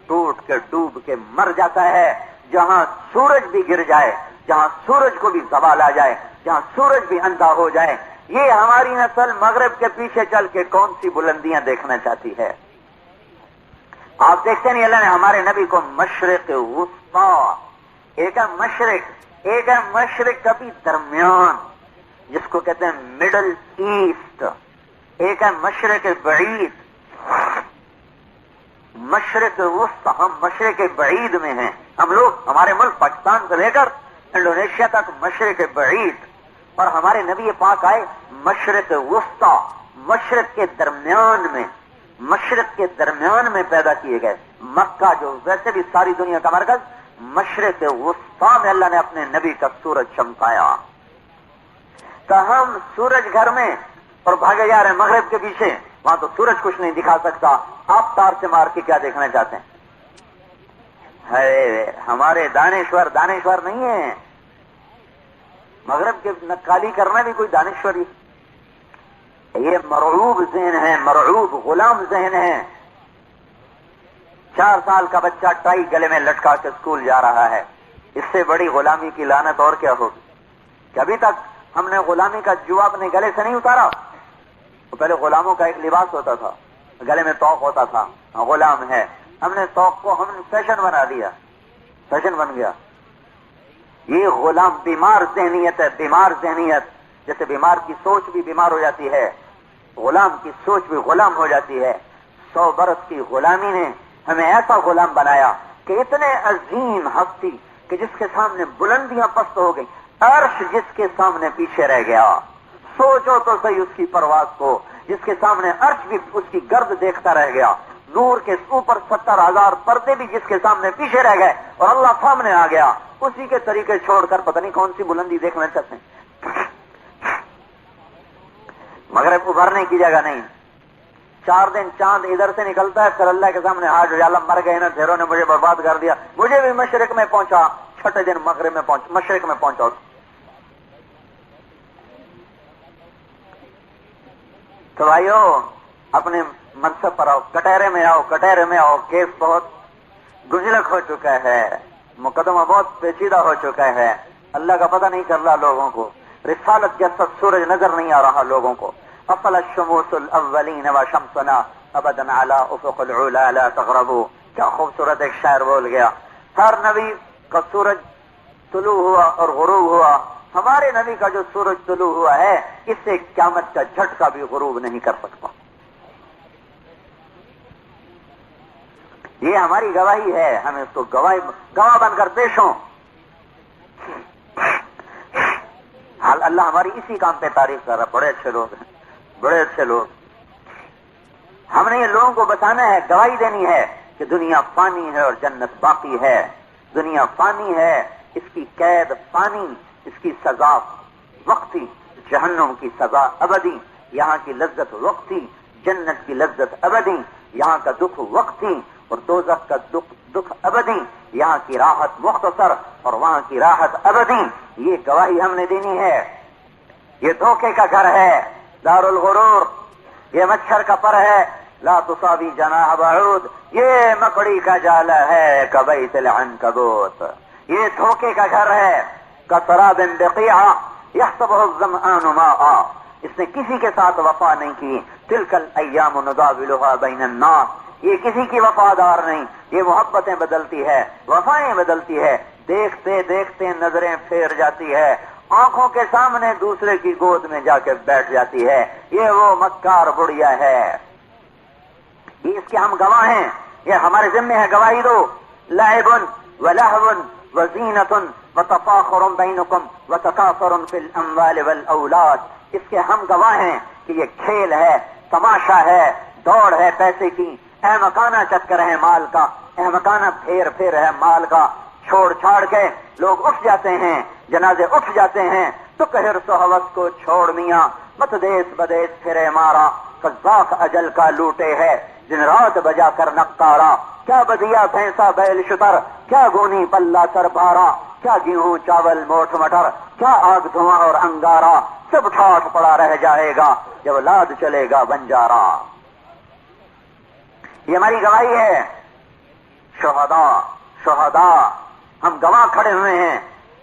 ٹوٹ کے ڈوب کے مر جاتا ہے. جہاں سورج بھی گر جائے، جہاں سورج کو بھی زوال آ جائے، جہاں سورج بھی اندھا ہو جائے. یہ ہماری نسل مغرب کے پیچھے چل کے کون سی بلندیاں دیکھنا چاہتی ہے؟ آپ دیکھتے نہیں اللہ نے ہمارے نبی کو مشرق وسطیٰ، ایک ہے مشرق، ایک ہے مشرق کا بھی درمیان جس کو کہتے ہیں مڈل ایسٹ، ایک ہے مشرق بعید. مشرق وسطیٰ، ہم مشرق بعید میں ہیں. ہم لوگ، ہمارے ملک پاکستان سے لے کر انڈونیشیا تک مشرق بعید، اور ہمارے نبی پاک آئے مشرق وسطیٰ، مشرق کے درمیان میں، مشرق کے درمیان میں پیدا کیے گئے. مکہ جو ویسے بھی ساری دنیا کا مرکز، مشرق وسطیٰ میں اللہ نے اپنے نبی کا سورج چمکایا. کہ ہم سورج گھر میں اور بھاگے جا رہے ہیں مغرب کے پیچھے، وہاں تو سورج کچھ نہیں دکھا سکتا، آپ تار سے مار کے کیا دیکھنا چاہتے ہیں؟ ہمارے دانشور نہیں ہیں. مغرب کے نقالی کرنا بھی کوئی دانشوری، یہ مرعوب ذہن ہے، مرعوب غلام ذہن ہے. 4 سال کا بچہ ٹائی گلے میں لٹکا کے اسکول جا رہا ہے، اس سے بڑی غلامی کی لعنت اور کیا ہوگی؟ کہ ابھی تک ہم نے غلامی کا جوا اپنے گلے سے نہیں اتارا. تو پہلے غلاموں کا ایک لباس ہوتا تھا، گلے میں توق ہوتا تھا، غلام ہے. ہم نے توق کو ہم نے فیشن بنا دیا، فیشن بن گیا. یہ غلام بیمار ذہنیت ہے، بیمار ذہنیت. جیسے بیمار کی سوچ بھی بیمار ہو جاتی ہے، غلام کی سوچ بھی غلام ہو جاتی ہے. 100 برس کی غلامی نے ہمیں ایسا غلام بنایا کہ اتنے عظیم ہستی کہ جس کے سامنے بلندیاں پست ہو گئی، عرش جس کے سامنے پیچھے رہ گیا. سوچو تو صحیح اس کی پرواز کو، جس کے سامنے عرش بھی اس کی گرد دیکھتا رہ گیا. نور کے اوپر 70,000 پردے بھی جس کے سامنے پیچھے رہ گئے اور اللہ سامنے آ گیا. اسی کے طریقے چھوڑ کر پتہ نہیں کون سی بلندی دیکھنا چاہتے ہیں. مغرب ابھرنے کی جگہ نہیں. 4 دن چاند ادھر سے نکلتا ہے، پھر اللہ کے سامنے حاج یا اللہ مر گئے نا، ڈھیروں نے مجھے برباد کر دیا. مجھے بھی مشرق میں پہنچا، چھٹے دن مغرب میں پہنچا، مشرق میں پہنچا. تو بھائیو اپنے منصب پر آؤ، کٹہرے میں آؤ، کٹہرے میں آؤ. کیس بہت گزلک ہو چکا ہے، مقدمہ بہت پیچیدہ ہو چکا ہے. اللہ کا پتہ نہیں چل رہا لوگوں کو، رسالت جیسا سورج نظر نہیں آ رہا لوگوں کو. افل الشموس الاولین وشمسنا ابدا علی افق العلا لا تغربوا. کیا خوبصورت ایک شاعر بول گیا. ہر نبی کا سورج طلوع ہوا اور غروب ہوا، ہمارے نبی کا جو سورج طلوع ہوا ہے اس سے قیامت کا جھٹکا بھی غروب نہیں کر سکتا. یہ ہماری گواہی ہے، ہمیں اس کو گواہ بن کر پیش ہوں. حال اللہ ہماری اسی کام پہ تعریف کر رہا. بڑے اچھے لوگ ہیں، بڑے اچھے لوگ. ہم نے یہ لوگوں کو بتانا ہے، گواہی دینی ہے کہ دنیا فانی ہے اور جنت باقی ہے. دنیا فانی ہے، اس کی قید فانی، اس کی سزا وقتی. جہنم کی سزا ابدی، یہاں کی لذت وقتی. جنت کی لذت ابدی، یہاں کا دکھ وقتی. اور دوزخ کا دکھ ابدی، یہاں کی راحت مختصر اور وہاں کی راحت ابدی. یہ گواہی ہم نے دینی ہے. یہ دھوکے کا گھر ہے، دار الغرور. یہ مچھر کا پر ہے، لا تصابی جناح بعود. یہ مکڑی کا جالا ہے، کبیت العنکبوت. یہ دھوکے کا گھر ہے، کسراب بقیعہ یحسبہ الظمآن ماء. اس نے کسی کے ساتھ وفا نہیں کی. تلک الایام نداولها بین الناس. یہ کسی کی وفادار نہیں. یہ محبتیں بدلتی ہے، وفائیں بدلتی ہے. دیکھتے دیکھتے نظریں پھیر جاتی ہے، آنکھوں کے سامنے دوسرے کی گود میں جا کے بیٹھ جاتی ہے. یہ وہ مکار بڑھیا ہے. یہ اس کے ہم گواہ ہیں، یہ ہمارے ذمہ ہے گواہی دو. لعب ولہو وزینۃ وتفاخر بینکم وتکاثر فی الاموال والاولاد. اس کے ہم گواہ ہیں کہ یہ کھیل ہے، تماشا ہے، دوڑ ہے پیسے کی. احمقانہ چکر ہے مال کا، احمقانہ پھیر ہے مال کا. چھوڑ چھاڑ کے لوگ اٹھ جاتے ہیں، جنازے اٹھ جاتے ہیں. تو کہر سو حوث کو چھوڑ میاں، مت دیس بدیس پھرے مارا. قذاق اجل کا لوٹے ہے، دن رات بجا کر نقارا. کیا بدیا بھینسا بیل شتر، کیا گونی پلہ سر بارا. کیا گیہوں چاول موٹھ مٹر، کیا آگ دھواں اور انگارا. سب ٹھاٹ پڑا رہ جائے گا جب لاد چلے گا بنجارا. یہ ہماری گواہی ہے. شہداء ہم گواہ کھڑے ہوئے ہیں،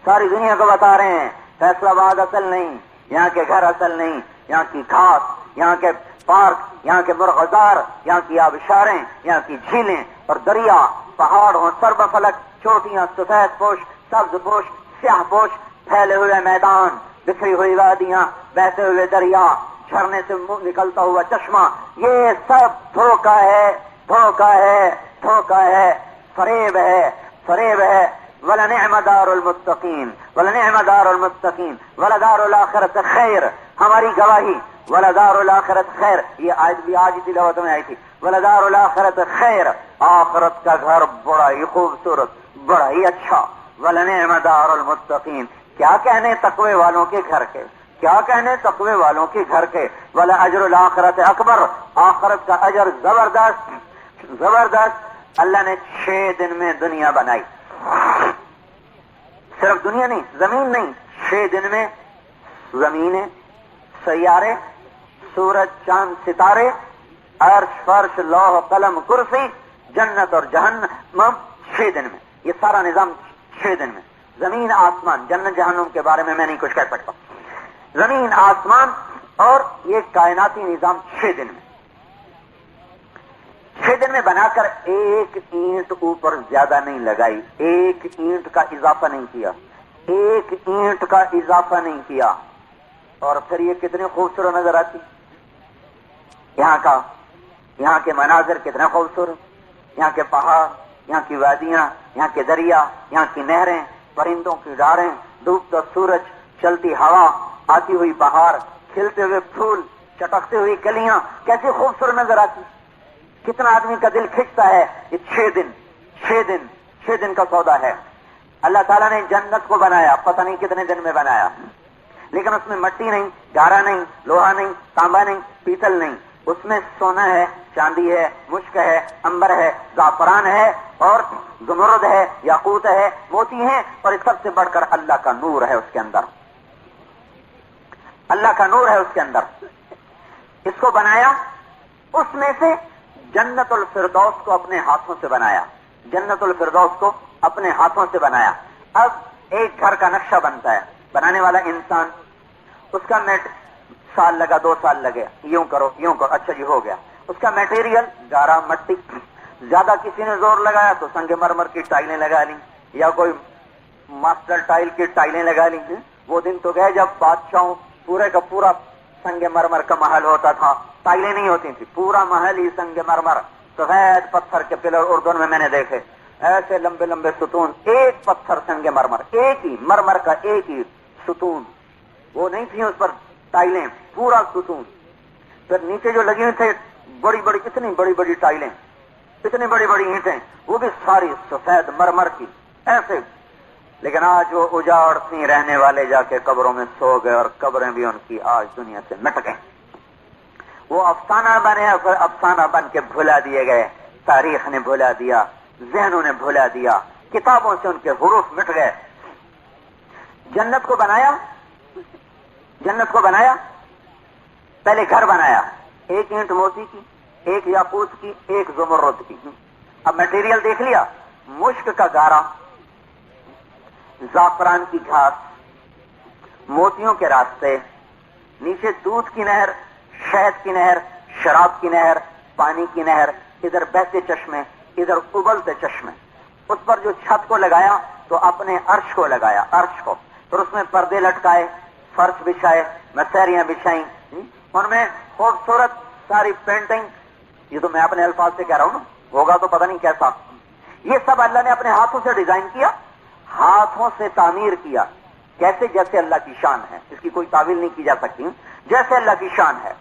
ساری دنیا کو بتا رہے ہیں فیصلہ آباد اصل نہیں، یہاں کے گھر اصل نہیں، یہاں کی گھاس، یہاں کے پارک، یہاں کے مرغزار، یہاں کی آبشاریں، یہاں کی جھیلیں اور دریا، پہاڑ ہوں سرب فلک، چوٹیاں سفید پوش، سبز پوش، سیاہ پوش، پھیلے ہوئے میدان، بکھری ہوئی وادیاں، بہتے ہوئے دریا، جھرنے سے نکلتا ہوا چشمہ. یہ سب دھوکہ ہے، دھوکہ ہے، دھوکہ ہے، فریب ہے، فریب ہے. وَلَنِعْمَ دَارُ الْمُتَّقِينَ وَلَنِعْمَ دَارُ الْمُتَّقِينَ وَلَدَارُ الْآخِرَةِ خَيْرٌ. ہماری گواہی وَلَدَارُ الْآخِرَةِ خَيْرٌ. یہ آیت بھی آج تلاوت میں آئی تھی. وَلَدَارُ الْآخِرَةِ خَيْرٌ. آخرت کا گھر بڑا ہی خوبصورت، بڑا ہی اچھا. وَلَنِعْمَ دَارُ الْمُتَّقِينَ. کیا کہنے تقوی والوں کے گھر کے، کیا کہنے تقوی والوں کے گھر کے. وَلَأَجْرُ الْآخِرَةِ أَكْبَرُ. آخرت کا اجر زبردست زبردست. اللہ نے 6 دن میں دنیا بنائی. صرف دنیا نہیں، زمین نہیں، 6 دن میں زمینیں، سیارے، سورج، چاند، ستارے، عرش، فرش، لوح، قلم، کرسی، جنت اور جہنم 6 دن میں. یہ سارا نظام 6 دن میں. زمین آسمان، جنت جہنم کے بارے میں نہیں کچھ کہہ سکتا. زمین آسمان اور یہ کائناتی نظام 6 دن میں. دن میں بنا کر ایک اینٹ اوپر زیادہ نہیں لگائی، ایک اینٹ کا اضافہ نہیں کیا، ایک اینٹ کا اضافہ نہیں کیا، اور پھر یہ کتنی خوبصورت نظر آتی. یہاں کے مناظر کتنے خوبصورت، یہاں کے پہاڑ، یہاں کی وادیاں، یہاں کے دریا، یہاں کی نہریں، پرندوں کی ڈاریں، ڈوبتا سورج، چلتی ہوا، آتی ہوئی بہار، کھلتے ہوئے پھول، چٹکتے ہوئی کلیاں، کیسی خوبصورت نظر آتی. کتنا آدمی کا دل کھنچتا ہے. یہ 6 دن کا سودا ہے. اللہ تعالیٰ نے جنت کو بنایا، پتہ نہیں کتنے دن میں بنایا، لیکن اس میں مٹی نہیں، گارا نہیں، لوہا نہیں، تانبا نہیں، پیتل نہیں، اس میں سونا ہے، چاندی ہے، مشک ہے، عنبر ہے، زعفران ہے، اور زمرد ہے، یاقوت ہے، موتی ہیں، اور اس سب سے بڑھ کر اللہ کا نور ہے اس کے اندر. اللہ کا نور ہے اس کے اندر. اس کو بنایا، اس میں سے جنت الفردوس کو اپنے ہاتھوں سے بنایا، جنت الفردوس کو اپنے ہاتھوں سے بنایا. اب ایک گھر کا نقشہ بنتا ہے، بنانے والا انسان، اس کا سال لگا، 2 سال لگے، یوں کرو، اچھا جی ہو گیا. اس کا میٹیریل گارا، مٹی، زیادہ کسی نے زور لگایا تو سنگ مرمر کی ٹائلیں لگا لی، یا کوئی ماسٹر ٹائل کی ٹائلیں لگا لی. وہ دن تو گئے جب بادشاہوں پورے کا پورا سنگ مرمر کا محل ہوتا تھا، ٹائلیں نہیں ہوتی تھی، پورا محل ہی سنگ مرمر، سفید پتھر کے پلر اردن میں نے دیکھے، ایسے لمبے لمبے ستون، ایک پتھر سنگ مرمر، ایک ہی مرمر کا ایک ہی ستون، وہ نہیں تھی اس پر ٹائلیں، پورا ستون. پھر نیچے جو لگی ہوئی تھے بڑی بڑی، اتنی بڑی بڑی ٹائلیں، اتنی بڑی بڑی اینٹیں، وہ بھی ساری سفید مرمر کی ایسے. لیکن آج وہ اجاڑتی رہنے والے جا کے قبروں میں سو گئے، اور قبریں بھی ان کی آج دنیا سے مٹ گئیں. وہ افسانہ بنے، اور پھر افسانہ بن کے بھلا دیے گئے. تاریخ نے بھلا دیا، ذہنوں نے بھلا دیا، کتابوں سے ان کے حروف مٹ گئے. جنت کو بنایا، پہلے گھر بنایا، ایک اینٹ موتی کی، ایک یاقوت کی، ایک زمرد کی. اب میٹیریل دیکھ لیا، مشک کا گارا، زعفران کی گھاس، موتیوں کے راستے، نیچے دودھ کی نہر، شہد کی نہر، شراب کی نہر، پانی کی نہر، ادھر بہتے چشمے، ادھر ابلتے چشمے. اس پر جو چھت کو لگایا تو اپنے عرش کو لگایا، عرش کو، پھر اس میں پردے لٹکائے، فرش بچھائے، مسیریاں بچھائیں، ان میں خوبصورت ساری پینٹنگ. یہ تو میں اپنے الفاظ سے کہہ رہا ہوں نا، ہوگا تو پتہ نہیں کیسا. یہ سب اللہ نے اپنے ہاتھوں سے ڈیزائن کیا، ہاتھوں سے تعمیر کیا. کیسے؟ جیسے اللہ کی شان ہے، اس کی کوئی تعویل نہیں کی جا سکتی، جیسے اللہ کی شان ہے.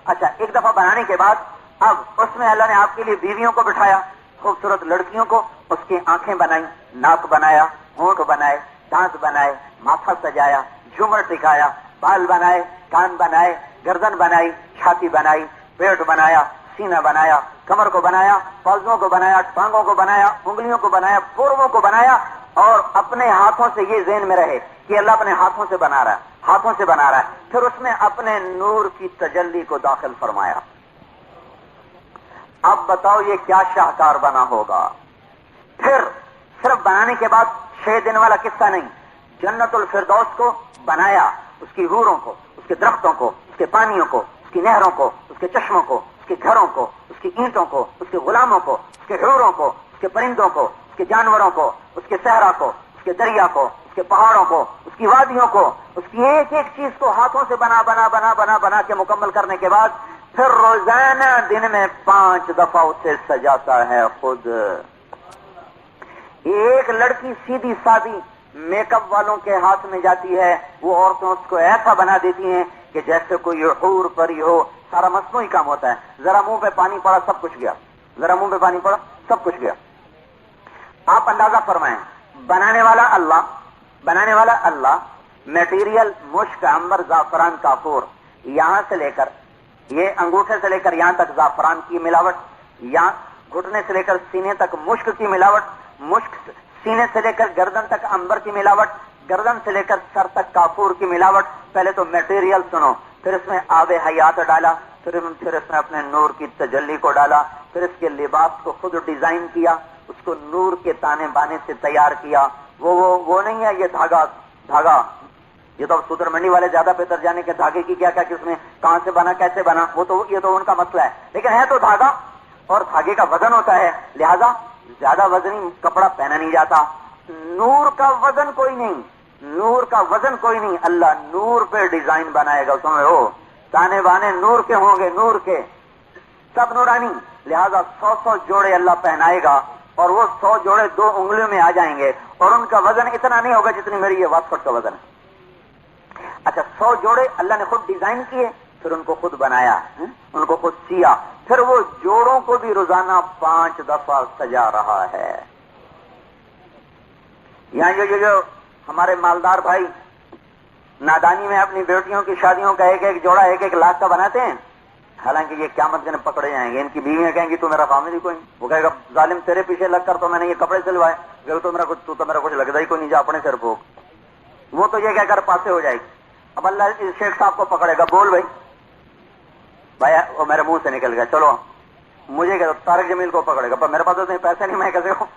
اچھا، ایک دفعہ بنانے کے بعد اب اس میں اللہ نے آپ کے لیے بیویوں کو بٹھایا، خوبصورت لڑکیوں کو، اس کی آنکھیں بنائیں، ناک بنایا، ہونٹ بنائے، دانت بنائے، ماتھا سجایا، جھومر ٹکایا، بال بنائے، کان بنائے، گردن بنائی، چھاتی بنائی، پیٹ بنایا، سینہ بنایا، کمر کو بنایا، بازوؤں کو بنایا، ٹانگوں کو بنایا، انگلیوں کو بنایا، پوروں کو بنایا. اور اپنے ہاتھوں سے یہ ذہن میں رہے کہ اللہ اپنے ہاتھوں سے بنا رہا ہے، ہاتھوں سے بنا رہا ہے. پھر اس میں اپنے نور کی تجلی کو داخل فرمایا. اب بتاؤ یہ کیا شاہکار بنا ہوگا. پھر صرف بنانے کے بعد 6 دن والا قصہ نہیں، جنت الفردوس کو بنایا، اس کی حوروں کو، اس کے درختوں کو، اس کے پانیوں کو، اس کی نہروں کو، اس کے چشموں کو، اس کے گھروں کو، اس کی اینٹوں کو، اس کے غلاموں کو، اس کے حوروں کو، اس کے پرندوں کو، اس کے جانوروں کو، اس کے صحرا کو، اس کے دریا کو، اس کے پہاڑوں کو، اس کی وادیوں کو، اس کی ایک ایک چیز کو ہاتھوں سے بنا کے مکمل کرنے کے بعد پھر روزانہ دن میں 5 دفعہ اسے سجاتا ہے خود. ایک لڑکی سیدھی سادی میک اپ والوں کے ہاتھ میں جاتی ہے، وہ عورتیں اس کو ایسا بنا دیتی ہیں کہ جیسے کوئی حور پری ہو. سارا مصنوعی کام ہوتا ہے. ذرا منہ پہ پانی پڑا سب کچھ گیا، ذرا منہ پہ پانی پڑا سب کچھ گیا. آپ اندازہ فرمائیں، بنانے والا اللہ، میٹیریل مشک، عنبر، زعفران، کافور، یہاں سے لے کر یہ انگوٹھے سے لے کر یہاں تک زعفران کی ملاوٹ، یہاں گھٹنے سے لے کر سینے تک مشک کی ملاوٹ، مشک سینے سے لے کر گردن تک عنبر کی ملاوٹ، گردن سے لے کر سر تک کافور کی ملاوٹ. پہلے تو میٹیریل سنو، پھر اس میں آب حیات ڈالا، پھر اس میں اپنے نور کی تجلی کو ڈالا، پھر اس کے لباس کو خود ڈیزائن کیا، اس کو نور کے تانے بانے سے تیار کیا. وہ نہیں ہے یہ دھاگا، یہ تو سوتر منڈی والے زیادہ بہتر جانے کے دھاگے کی کیا کس میں کہاں سے بنا کیسے بنا، یہ تو ان کا مسئلہ ہے. لیکن ہے تو دھاگا، اور دھاگے کا وزن ہوتا ہے، لہذا زیادہ وزنی کپڑا پہنا نہیں جاتا. نور کا وزن کوئی نہیں، نور کا وزن کوئی نہیں. اللہ نور پہ ڈیزائن بنائے گا، تمہیں ہو تانے بانے نور کے ہوں گے، نور کے سب نورانی. لہذا 100 جوڑے اللہ پہنائے گا اور وہ 100 جوڑے 2 انگلیوں میں آ جائیں گے اور ان کا وزن اتنا نہیں ہوگا جتنی میری یہ واسکٹ کا وزن ہے. اچھا 100 جوڑے اللہ نے خود ڈیزائن کیے، پھر ان کو خود بنایا، ان کو خود سیا، پھر وہ جوڑوں کو بھی روزانہ 5 دفعہ سجا رہا ہے. یہاں جو ہمارے مالدار بھائی نادانی میں اپنی بیٹیوں کی شادیوں کا ایک ایک جوڑا 1-1 لاکھ کا بناتے ہیں، حالانکہ یہ قیامت دن پکڑے جائیں گے. ان کی بیویاں کہیں گی تو میرا خامد ہی کوئی نہیں. وہ کہے گا ظالم تیرے پیچھے لگ کر تو میں نے یہ کپڑے سلوائے. تو میرا کچھ لگتا ہی کوئی نہیں، جا اپنے سر پھونک. وہ تو یہ کہہ کر پاسے ہو جائے گی. اب اللہ شیخ صاحب کو پکڑے گا، بول بھائی وہ میرے منہ سے نکل گیا، چلو مجھے کہہ دو. طارق جمیل کو پکڑے گا، پر میرے پاس تو پیسے نہیں، میں کیسے ہوں.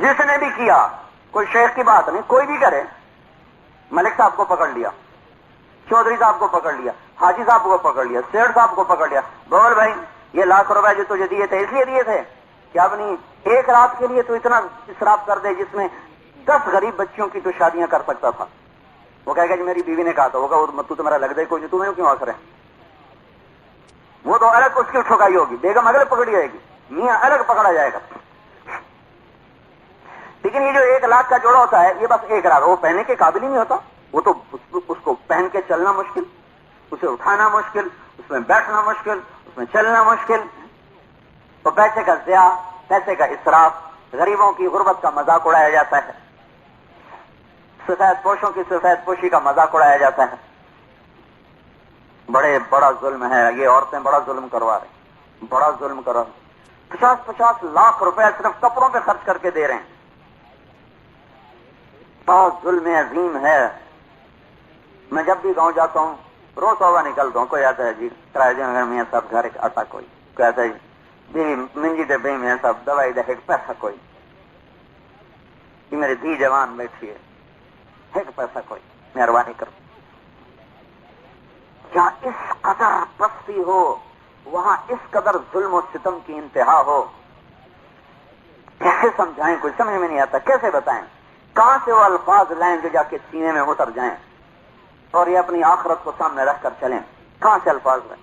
جس نے بھی کیا، کوئی شیخ کی بات نہیں، کوئی بھی کرے. ملک صاحب کو پکڑ لیا، چودھری صاحب کو پکڑ لیا، حاجی صاحب کو پکڑ لیا، سیٹھ صاحب کو پکڑ لیا. بول بھائی یہ 1,00,000 روپے جو تجھے دیے تھے اس لیے دیے تھے کہ اپنی ایک رات کے لیے تو اتنا اسراف کر دے جس میں 10 غریب بچیوں کی تو شادیاں کر سکتا تھا. وہ کہے گا جی میری بیوی نے کہا تھا. وہ کہا تو میرا لگتا ہی کوئی نہیں، تمہیں کیوں آخر ہے. وہ تو الگ اس کی ٹھکائی ہوگی، بیگم الگ پکڑی جائے گی، میاں الگ پکڑا جائے گا. لیکن یہ جو 1,00,000 کا جوڑا ہوتا ہے یہ بس 1 رات، وہ پہننے کے قابل ہی نہیں ہوتا. وہ تو اس کو پہن کے چلنا مشکل، اسے اٹھانا مشکل، اس میں بیٹھنا مشکل، اس میں چلنا مشکل. تو پیسے کا ضیاع، پیسے کا اسراف، غریبوں کی غربت کا مذاق اڑایا جاتا ہے، سفید پوشوں کی سفید پوشی کا مذاق اڑایا جاتا ہے. بڑا ظلم ہے یہ. عورتیں بڑا ظلم کروا رہے، بڑا ظلم کروا رہے. 50 لاکھ روپے صرف کپڑوں پہ خرچ کر کے دے رہے ہیں. بہت ظلم عظیم ہے. میں جب بھی گاؤں جاتا ہوں روز ہوا نکلتا ہوں، کوئی آتا ہے جی اگر میاں صاحب گھر آتا، کوئی آتا ہے جی منجی دے بھائی میاں صاحب دوائی دے ایک پیسہ کوئی، میری دھی جوان بیٹھی ہے ایک پیسہ کوئی مہربانی کرو. جہاں اس قدر پستی ہو وہاں اس قدر ظلم و ستم کی انتہا ہو. کیسے سمجھائیں، کوئی سمجھ میں نہیں آتا. کیسے بتائیں، کہاں سے وہ الفاظ لائیں جو جا کے سینے میں اتر جائیں اور یہ اپنی آخرت کو سامنے رکھ کر چلیں. کہاں سے الفاظ لائیں.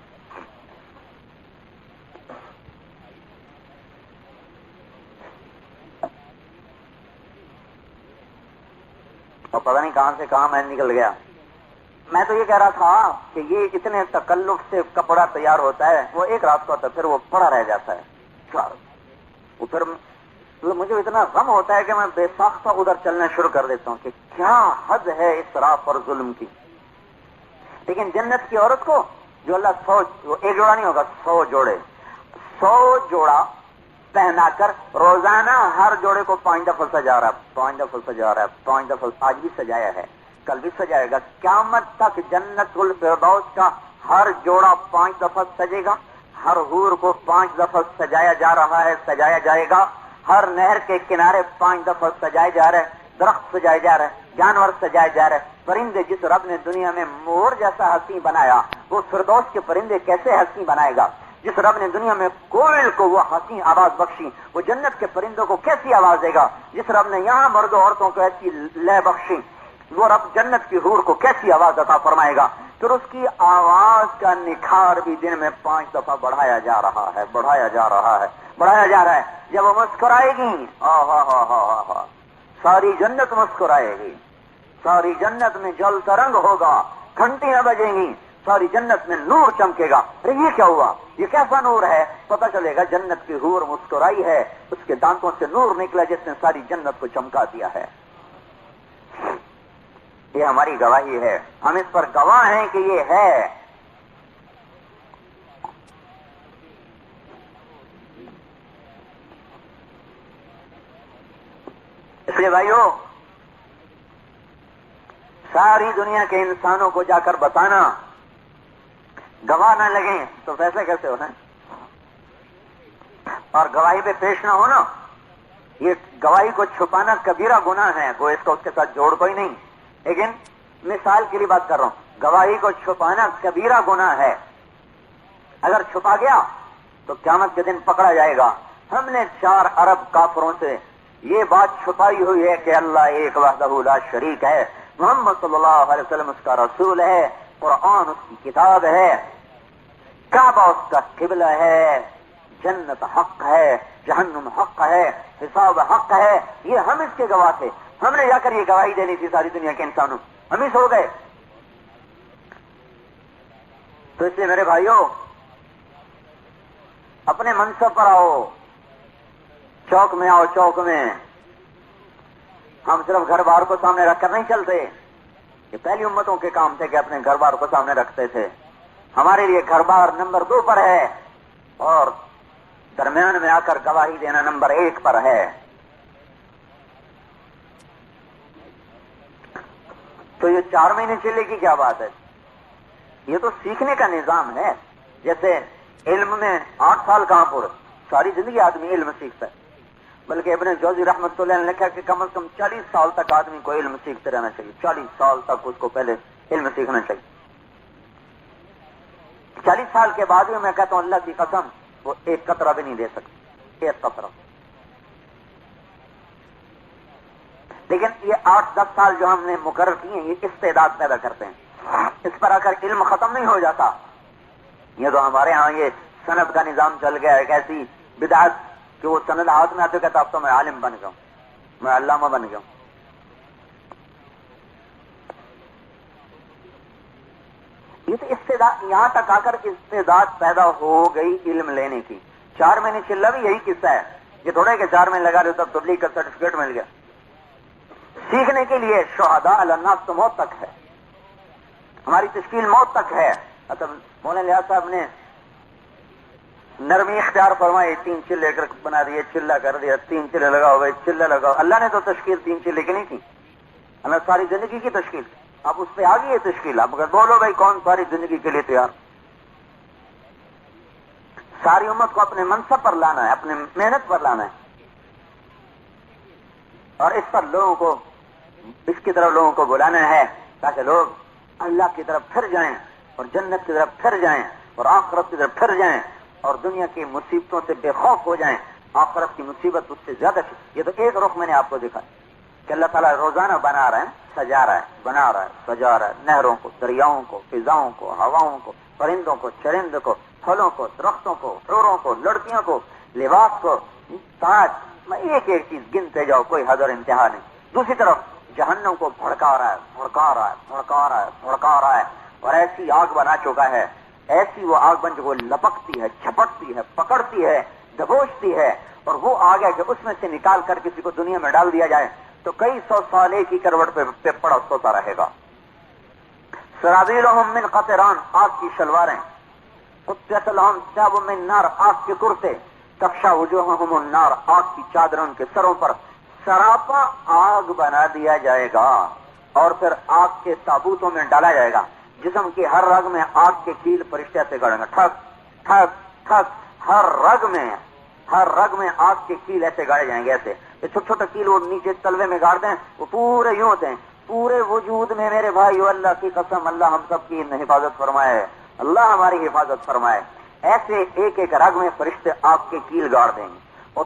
اور پتہ نہیں کہاں سے کہاں میں نکل گیا. میں تو یہ کہہ رہا تھا کہ یہ اتنے تکلف سے کپڑا تیار ہوتا ہے، وہ 1 رات کا ہوتا ہے، پھر وہ پڑا رہ جاتا ہے. وہ پھر مجھے اتنا غم ہوتا ہے کہ میں بے ساختہ ادھر چلنا شروع کر دیتا ہوں کہ کیا حد ہے اسراف اور ظلم کی. لیکن جنت کی عورت کو جو اللہ 100 ایک جوڑا نہیں ہوگا، 100 جوڑے، 100 جوڑا پہنا کر روزانہ ہر جوڑے کو 5 دفعہ سجا رہا ہے، 5 دفعہ سجا رہا ہے، 5 دفعہ. آج بھی سجایا ہے، کل بھی سجائے گا. قیامت تک جنت الفردوس کا ہر جوڑا 5 دفعہ سجے گا. ہر حور کو 5 دفعہ سجایا جا رہا ہے، سجایا جائے گا. ہر نہر کے کنارے 5 دفعہ سجائے جا رہے ہیں، درخت سجائے جا رہے ہیں، جانور سجائے جا رہے ہیں. پرندے جس رب نے دنیا میں مور جیسا حسین بنایا وہ فردوس کے پرندے کیسے حسین بنائے گا. جس رب نے دنیا میں کوئل کو وہ حسین آواز بخشی وہ جنت کے پرندوں کو کیسی آواز دے گا. جس رب نے یہاں مرد و عورتوں کو ایسی لے بخشی وہ رب جنت کی حور کو کیسی آواز عطا فرمائے گا. پھر اس کی آواز کا نکھار بھی دن میں 5 دفعہ بڑھایا جا رہا ہے، بڑھایا جا رہا ہے، بڑھایا جا رہا ہے. جب وہ مسکرائے گی ساری جنت مسکرائے گی، ساری جنت میں جل ترنگ ہوگا، گھنٹیاں بجیں گی، ساری جنت میں نور چمکے گا. ارے یہ کیا ہوا، یہ کیسا نور ہے؟ پتہ چلے گا جنت کی حور مسکرائی ہے، اس کے دانتوں سے نور نکلا جس نے ساری جنت کو چمکا دیا ہے. یہ ہماری گواہی ہے، ہم اس پر گواہ ہیں کہ یہ ہے. اس لیے بھائیو ساری دنیا کے انسانوں کو جا کر بتانا، گواہ نہ لگیں تو فیصلہ کیسے ہونا ہے؟ اور گواہی پہ پیش نہ ہونا، یہ گواہی کو چھپانا کبیرہ گناہ ہے. کوئی اس کو اس کے ساتھ جوڑ کوئی نہیں، لیکن مثال کے لیے بات کر رہا ہوں. گواہی کو چھپانا کبیرہ گناہ ہے. اگر چھپا گیا تو قیامت کے دن پکڑا جائے گا. ہم نے 4 ارب کافروں سے یہ بات چھپائی ہوئی ہے کہ اللہ ایک وحدہ لا شریک ہے, محمد صلی اللہ علیہ وسلم اس کا رسول ہے, قرآن اس کی کتاب ہے, کعبہ اس کا قبلہ ہے, جنت حق ہے, جہنم حق ہے, حساب حق ہے. یہ ہم اس کے گواہ تھے. ہم نے جا کر یہ گواہی دینی تھی ساری دنیا کے انسانوں, ہم ہی سو گئے. تو اس لیے میرے بھائیوں, اپنے منصب پر آؤ, چوک میں آؤ. چوک میں ہم صرف گھر بار کو سامنے رکھ کر نہیں چلتے. یہ پہلی امتوں کے کام تھے کہ اپنے گھر بار کو سامنے رکھتے تھے. ہمارے لیے گھر بار نمبر 2 پر ہے اور درمیان میں آ کر گواہی دینا نمبر 1 پر ہے. تو یہ 4 مہینے چلے کی کیا بات ہے؟ یہ تو سیکھنے کا نظام ہے. جیسے علم میں 8 سال کہاں پورے, ساری زندگی آدمی علم سیکھتا ہے. بلکہ ابن جوزی رحمۃ اللہ نے لکھا کہ کم از کم 40 سال تک آدمی کو علم سیکھتے رہنا چاہیے. 40 سال تک اس کو پہلے علم سیکھنا چاہیے. 40 سال کے بعد میں کہتا ہوں اللہ کی قسم وہ 1 قطرہ بھی نہیں دے سکتے, 1 قطرہ. لیکن یہ 8-10 سال جو ہم نے مقرر کیے ہیں یہ استعداد پیدا کرتے ہیں. اس پر آ کر علم ختم نہیں ہو جاتا. یہ تو ہمارے ہاں یہ سند کا نظام چل گیا ہے, ایک ایسی بدعت کہ وہ سند ہاتھ میں آتے کہتا اب تو میں عالم بن گیا ہوں, میں علامہ بن گیا ہوں. یہ تو استعداد, یہاں تک آ کر استعداد پیدا ہو گئی علم لینے کی. 4 مہینے چلا بھی یہی قصہ ہے. یہ تھوڑا ہے کہ 4 مہینے لگا رہے تب تبلیغ کا سرٹیفکیٹ مل گیا. سیکھنے کے لیے شہداء علی الناس تو موت تک ہے, ہماری تشکیل موت تک ہے. مولانا لیاس صاحب نے نرمی اختیار فرمائی, 3 چلے بنا دیے, چلہ کر دیا, 3 چلے لگاؤ بھائی, چلہ لگاؤ. اللہ نے تو تشکیل 3 چلے کی نہیں کی, اللہ ساری زندگی کی تشکیل. اب اس پہ آ گئی ہے تشکیل. آپ اگر بولو بھائی کون ساری زندگی کے لیے تیار. ساری امت کو اپنے منصب پر لانا ہے, اپنے محنت پر لانا ہے, اور اس پر لوگوں کو, اس کی طرف لوگوں کو بلانا ہے تاکہ لوگ اللہ کی طرف پھر جائیں اور جنت کی طرف پھر جائیں اور آخرت کی طرف پھر جائیں اور دنیا کی مصیبتوں سے بے خوف ہو جائیں. آخرت کی مصیبت اس سے زیادہ. یہ تو ایک رخ میں نے آپ کو دکھا کہ اللہ تعالیٰ روزانہ بنا رہا ہے, سجا رہا ہے, بنا رہا ہے, سجا رہا ہے. نہروں کو, دریاؤں کو, فضاؤں کو, ہواؤں کو, پرندوں کو, چرند کو, پھلوں کو, درختوں کو, حوروں کو, لڑکیوں کو, لباس کو, تاج. میں ایک ایک چیز گنتے جاؤ, کوئی حد اور انتہا نہیں. دوسری طرف جہنم کو بھڑکا رہا ہے, بھڑکا رہا ہے, بھڑکا رہا ہے, بھڑکا رہا ہے, اور ایسی آگ بنا چکا ہے, ایسی وہ آگ بن جو لپکتی ہے, جھپٹتی ہے, پکڑتی ہے, دبوچتی ہے. اور وہ آگ ہے کہ اس میں سے نکال کر کسی کو دنیا میں ڈال دیا جائے تو کئی 100 سال ایک ہی کروٹ پہ پڑا سوتا رہے گا. سرابیلہم من قطران, آگ کی شلواریں. قطعت لہم ثیاب من نار, آگ کے کرتے. تغشا وجوہہم النار, آگ کی چادر ان کے سروں پر. سراپا آگ بنا دیا جائے گا اور پھر آگ کے تابوتوں میں ڈالا جائے گا. جسم کی ہر رگ میں آگ کے کیل فرشتے سے گڑیں گے, ٹھک ٹھک ٹھک. ہر رگ میں آگ کے کیل ایسے گاڑے جائیں گے, ایسے چھوٹے چھوٹے کیل وہ نیچے تلوے میں گاڑتے ہیں, وہ پورے یوں ہوتے ہیں. پورے وجود میں میرے بھائی اللہ کی قسم, اللہ ہم سب کی حفاظت فرمائے, اللہ ہماری حفاظت فرمائے. ایسے ایک ایک رگ میں فرشتے آگ کے کیل گاڑ دیں گے. اور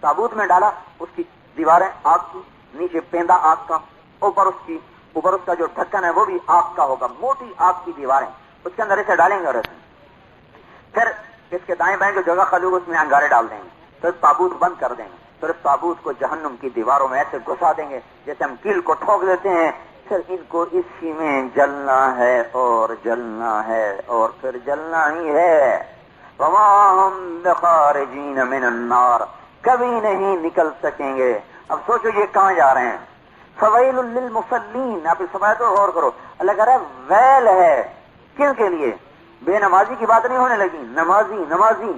تابوت میں ڈالا, اس کی دیواریں آگ کی, نیچے پیندا آگ کا, اوپر اس کا جو ڈھکن ہے وہ بھی آگ کا ہوگا, موٹی آگ کی دیواریں. اس کے اندر اسے ڈالیں گے اور پھر اس کے دائیں بائیں جو جگہ خالی ہوگی اس میں انگارے ڈال دیں گے, پھر تابوت بند کر دیں گے, پھر اس تابوت کو جہنم کی دیواروں میں ایسے گھسا دیں گے جیسے ہم کیل کو ٹھوک دیتے ہیں. پھر ان کو اسی میں جلنا ہے اور جلنا ہے اور پھر جلنا ہی ہے. وما هم بخارجین من النار, کبھی نہیں نکل سکیں گے. اب سوچو یہ کہاں جا رہے ہیں؟ فویل للمصلین, آپ اس سمجھ تو غور کرو. اللہ کہہ رہا ہے ویل ہے کن کے لیے؟ بے نمازی کی بات نہیں ہونے لگی, نمازی.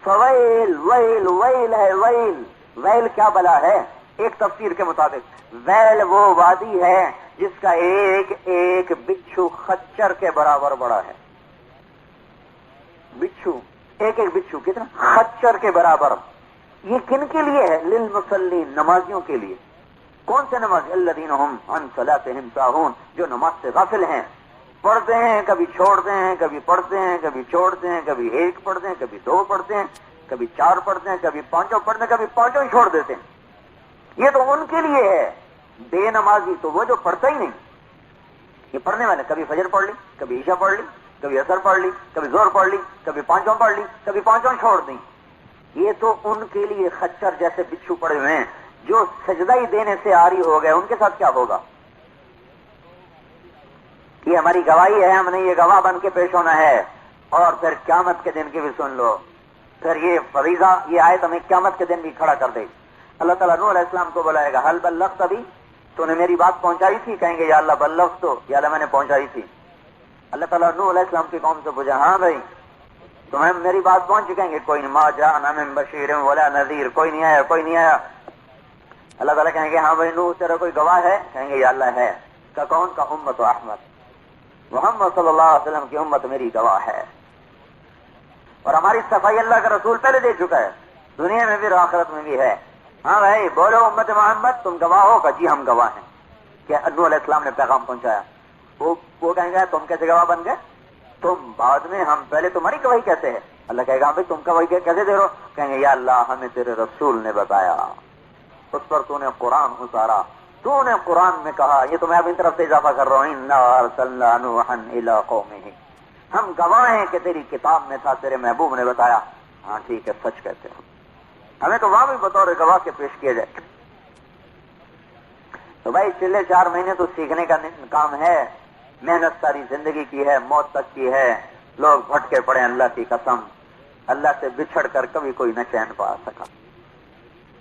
فویل, ویل, ویل ہے, ویل کیا بلا ہے؟ ایک تفسیر کے مطابق ویل وہ وادی ہے جس کا ایک ایک بچھو خچر کے برابر بڑا ہے. بچھو, ایک ایک بچھو کتنا؟ خچر کے برابر. یہ کن کے لیے ہے؟ للمصلین, نمازیوں کے لیے. کون سے نماز؟ الذین هم عن صلاتهم ساہون, جو نماز سے غافل ہیں. پڑھتے ہیں کبھی چھوڑتے ہیں، کبھی پڑھتے ہیں کبھی چھوڑتے ہیں، کبھی ایک پڑھتے ہیں کبھی دو پڑھتے ہیں، کبھی چار پڑھتے ہیں، کبھی پانچوں پڑھتے ہیں، کبھی پانچوں ہی چھوڑ دیتے ہیں۔ یہ تو ان کے لیے ہے، بے نمازی تو وہ جو پڑھتا ہی نہیں۔ یہ پڑھنے والے کبھی فجر پڑھ لی، کبھی عشاء پڑھ لی، کبھی عصر پڑھ لی، کبھی ظہر پڑھ لی، کبھی پانچوں پڑھ لی، کبھی پانچوں چھوڑ دی۔ یہ تو ان کے لیے خچر جیسے بچھو پڑے ہوئے ہیں، جو سجدہ ہی دینے سے عاری ہو گئے، ان کے ساتھ کیا ہوگا؟ یہ ہماری گواہی ہے، ہم نے یہ گواہ بن کے پیش ہونا ہے۔ اور پھر قیامت کے دن کی بھی سن لو، پھر یہ فریضہ، یہ آیت ہمیں قیامت کے دن بھی کھڑا کر دے۔ اللہ تعالیٰ نوح علیہ السلام کو بلائے گا، حل بلغت ابھی، تو نے میری بات پہنچائی تھی؟ کہیں گے یا اللہ بلغت، تو یا اللہ میں نے پہنچائی تھی۔ اللہ تعالیٰ نوح علیہ السلام کی قوم سے پوچھا، ہاں بھائی تمہیں میری بات پہنچ چکیں گے؟ کوئی نہیں، ما جاءنا من بشیر ولا نذیر، کوئی نہیں آیا، کوئی نہیں آیا۔ اللہ تعالیٰ کہیں گے ہاں بھائی نوح تیرا کوئی گواہ ہے؟ کہیں گے یا اللہ ہے۔ کا کون؟ کا امت احمد، محمد صلی اللہ علیہ وسلم کی امت میری گواہ ہے، اور ہماری صفائی اللہ کا رسول پہلے دے چکا ہے، دنیا میں بھی اور آخرت میں بھی ہے۔ ہاں بھائی بولو امت محمد تم گواہ ہو؟ کہ جی ہم گواہ ہیں کہ نوح علیہ السلام نے پیغام پہنچایا۔ وہ کہیں گے تم کیسے گواہ بن گئے؟ تم بعد میں، ہم پہلے تمہاری گواہی کیسے ہے؟ اللہ کہے گا بھائی تم گواہی کیسے دے رہو؟ کہیں گے یا اللہ ہمیں تیرے رسول نے بتایا، اس پر تو نے قرآن اتارا، تو نے قرآن میں کہا۔ یہ تو میں اپنی طرف سے اضافہ کر رہا ہوں، انا ارسلنا نوحا الی قومہ، ہم گواہ ہیں کہ تیری کتاب میں تھا، تیرے محبوب نے بتایا۔ ہاں ٹھیک ہے، سچ کہتے ہیں، ہمیں تو وہاں بھی بطور گواہ کے پیش کیا جائے۔ تو بھائی چلے 4 مہینے تو سیکھنے کا کام ہے، محنت ساری زندگی کی ہے، موت تک کی ہے۔ لوگ بھٹکے پڑے، اللہ کی قسم، اللہ سے بچھڑ کر کبھی کوئی نہ چین پا سکا۔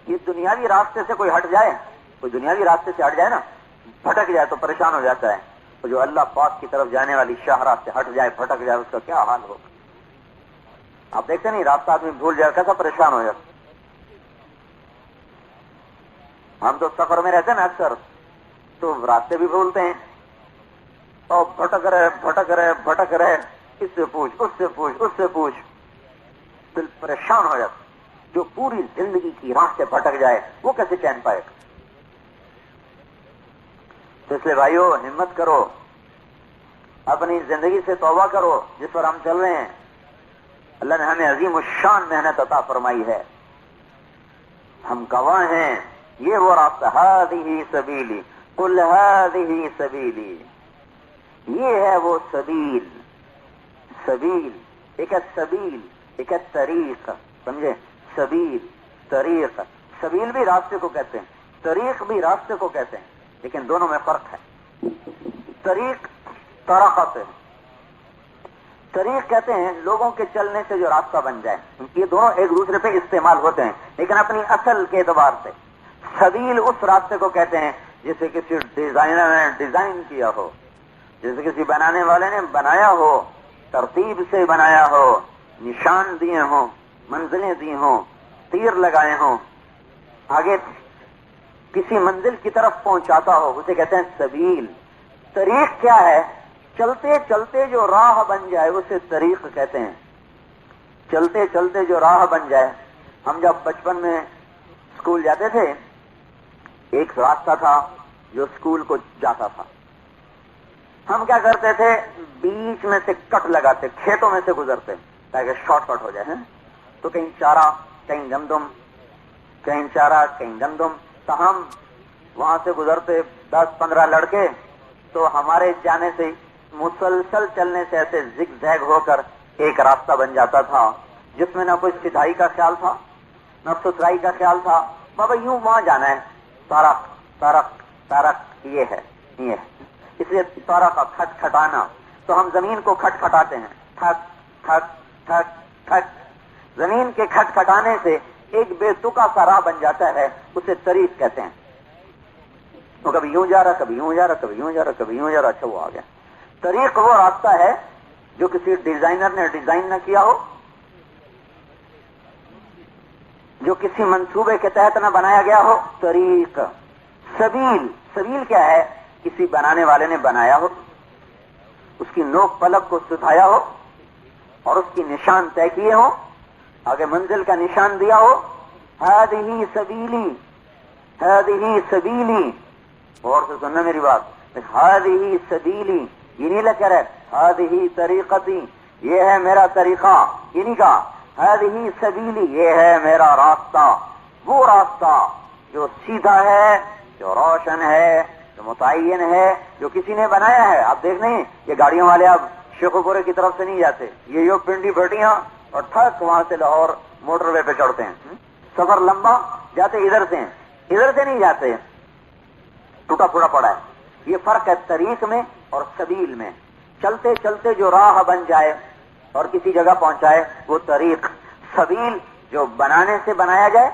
یہ دنیاوی راستے سے کوئی ہٹ جائے، کوئی دنیاوی راستے سے ہٹ جائے نا، بھٹک جائے تو پریشان ہو جاتا ہے، تو جو اللہ پاک کی طرف جانے والی شاہراہ سے ہٹ جائے، بھٹک جائے، اس کا کیا حال ہوگا؟ آپ دیکھتے نہیں، راستہ آدمی بھول جائے کیسا پریشان ہو جاتا۔ ہم تو سفر میں رہتے ہیں نا اکثر، تو راستے بھی بھولتے ہیں، اور بھٹک رہے، اس سے پوچھ، اس سے پوچھ، اس سے پوچھ، دل پریشان ہو جاتا۔ جو پوری زندگی کی راہ سے بھٹک جائے وہ کیسے چین پائے گا؟ تو اس لیے بھائیو ہمت کرو، اپنی زندگی سے توبہ کرو جس پر ہم چل رہے ہیں۔ اللہ نے ہمیں عظیم الشان محنت عطا فرمائی ہے، ہم گواہ ہیں، یہ وہ راستہ، ہذہ سبیلی قل ہذہ سبیلی، یہ ہے وہ سبیل۔ سبیل ایک ہے، سبیل ایک ہے، طریق، سمجھے؟ سبیل، طریق، سبیل بھی راستے کو کہتے ہیں، طریق بھی راستے کو کہتے ہیں، لیکن دونوں میں فرق ہے۔ طریق طرقت ہے، طریق کہتے ہیں لوگوں کے چلنے سے جو راستہ بن جائے، یہ دونوں ایک دوسرے پہ استعمال ہوتے ہیں لیکن اپنی اصل کے اعتبار سے۔ سبیل اس راستے کو کہتے ہیں جسے کسی ڈیزائنر نے ڈیزائن کیا ہو، جسے کسی بنانے والے نے بنایا ہو، ترتیب سے بنایا ہو، نشان دیے ہوں، منزلیں دی ہوں، تیر لگائے ہوں، آگے کسی منزل کی طرف پہنچاتا ہو، اسے کہتے ہیں سبیل۔ طریق کیا ہے؟ چلتے چلتے جو راہ بن جائے اسے طریق کہتے ہیں، چلتے چلتے جو راہ بن جائے۔ ہم جب بچپن میں اسکول جاتے تھے، ایک راستہ تھا جو اسکول کو جاتا تھا، ہم کیا کرتے تھے، بیچ میں سے کٹ لگاتے، کھیتوں میں سے گزرتے تاکہ شارٹ کٹ ہو جائے، تو کہیں چارہ، کہیں گندم، کہیں چارہ، کہیں گندم، تو ہم وہاں سے گزرتے 10-15 لڑکے، تو ہمارے جانے سے مسلسل چلنے سے ایسے زگ زیگ ہو کر ایک راستہ بن جاتا تھا جس میں نہ کوئی سدھائی کا خیال تھا نہ ستھرائی کا خیال تھا، بابا یوں وہاں جانا ہے، تارک تارک تارک، یہ ہے یہ ہے، اس لیے تارک کا کھٹ کھٹانا، تو ہم زمین کو کھٹ کھٹاتے ہیں، ٹھک ٹھک ٹھک ٹھک، زمین کے کھٹ کھٹانے سے ایک بے تکا سا راہ بن جاتا ہے، اسے طریق کہتے ہیں۔ تو کبھی یوں جا رہا، کبھی یوں جا رہا، کبھی یوں جا رہا، کبھی یوں جا رہا، اچھا وہ آ گیا۔ طریق وہ راستہ ہے جو کسی ڈیزائنر نے ڈیزائن نہ کیا ہو، جو کسی منصوبے کے تحت نہ بنایا گیا ہو، طریق۔ سبیل، سبیل کیا ہے؟ کسی بنانے والے نے بنایا ہو، اس کی نوک پلک کو ستھایا ہو اور اس کی نشان طے کیے ہو، آگے منزل کا نشان دیا ہو، ہذہ سبیلی، ہذہ سبیلی، اور سے سننا میری بات، ہذہ سبیلی، یہ نہیں لگ کر ہے ہذہ طریقتی، یہ ہے میرا طریقہ، انہی کا ہذہ سبیلی، یہ ہے میرا راستہ، وہ راستہ جو سیدھا ہے، جو روشن ہے، جو متعین ہے، جو کسی نے بنایا ہے۔ آپ دیکھ نہیں یہ گاڑیوں والے اب شیخو پورے کی طرف سے نہیں جاتے، یہ پنڈی بھٹیاں اور ٹھک وہاں سے لاہور موٹر وے پہ چڑھتے ہیں، سفر لمبا جاتے ادھر سے نہیں جاتے، ٹوٹا پھوٹا پڑا ہے۔ یہ فرق ہے طریق میں اور سبیل میں۔ چلتے چلتے جو راہ بن جائے اور کسی جگہ پہنچائے وہ طریق۔ سبیل جو بنانے سے بنایا جائے،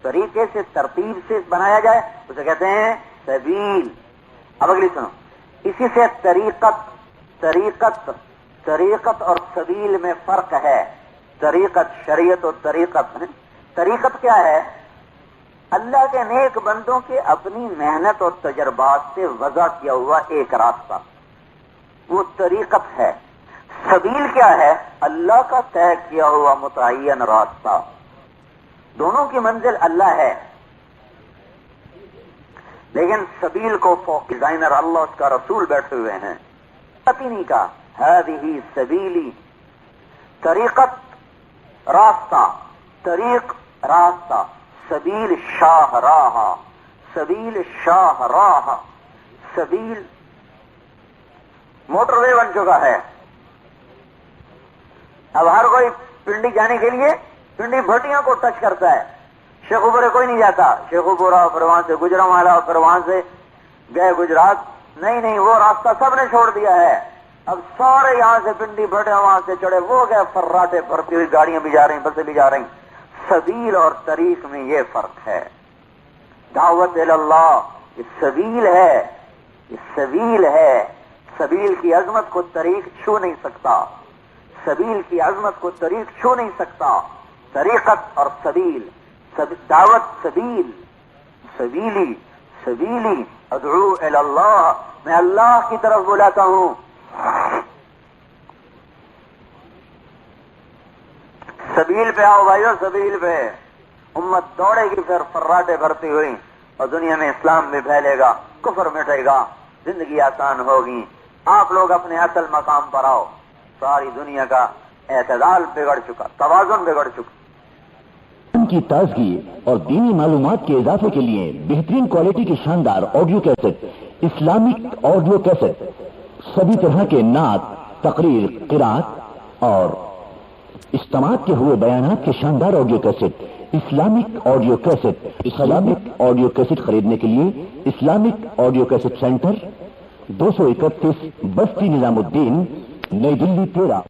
طریقے سے ترتیب سے بنایا جائے، اسے کہتے ہیں سبیل۔ اب اگلی سنو، اسی سے طریقت اور سبیل میں فرق ہے۔ طریقت شریعت اور طریقت، طریقت کیا ہے؟ اللہ کے نیک بندوں کے اپنی محنت اور تجربات سے وضع کیا ہوا ایک راستہ، وہ طریقت ہے۔ سبیل کیا ہے؟ اللہ کا طے کیا ہوا متعین راستہ۔ دونوں کی منزل اللہ ہے، لیکن سبیل کو ڈیزائنر اللہ اس کا رسول بیٹھے ہوئے ہیں۔ نہیں کا ہذہ سبیلی، طریقت راستہ، طریق راستہ، سبیل شاہ راہ، سبیل شاہ راہ، سبیل موٹر وے بن چکا ہے۔ اب ہر کوئی پنڈی جانے کے لیے پنڈی بھٹیاں کو ٹچ کرتا ہے، شیخو پورے کوئی نہیں جاتا، شیخو پورا پھر وہاں سے گجرانوالا پھر وہاں سے گئے گجرات، نہیں وہ راستہ سب نے چھوڑ دیا ہے۔ اب سارے یہاں سے پنڈی بھٹے وہاں سے چڑھے، وہ گئے فراٹے بھرتی ہوئی گاڑیاں بھی جا رہی، بسیں بھی جا رہی۔ سبیل اور طریق میں یہ فرق ہے۔ دعوت اللہ یہ سبیل ہے، یہ سبیل ہے۔ سبیل کی عظمت کو طریق چھو نہیں سکتا، سبیل کی عظمت کو طریق چھو نہیں سکتا۔ طریقت اور سبیل، دعوت سبیل، سبیلی ادعو الی اللہ، میں اللہ کی طرف بلاتا ہوں۔ سبیل پہ آؤ بھائیو، سبیل پہ امت دوڑے گی پھر فراٹے بھرتی ہوئی، اور دنیا میں اسلام بھی پھیلے گا، کفر مٹے گا، زندگی آسان ہوگی۔ آپ لوگ اپنے اصل مقام پر آؤ، ساری دنیا کا اعتدال بگڑ چکا، توازن بگڑ چکا۔ ان کی تازگی اور دینی معلومات کے اضافے کے لیے بہترین کوالٹی کی شاندار audio cassette, Islamic audio cassette, سبھی طرح کے نعت، تقریر، قرات اور اجتماعات کے ہوئے بیانات کے شاندار audio cassette, Islamic audio cassette. Islamic audio cassette خریدنے کے لیے اسلامک آڈیو کیسٹ سینٹر 231 بستی نظام الدین، نئی دلی 13۔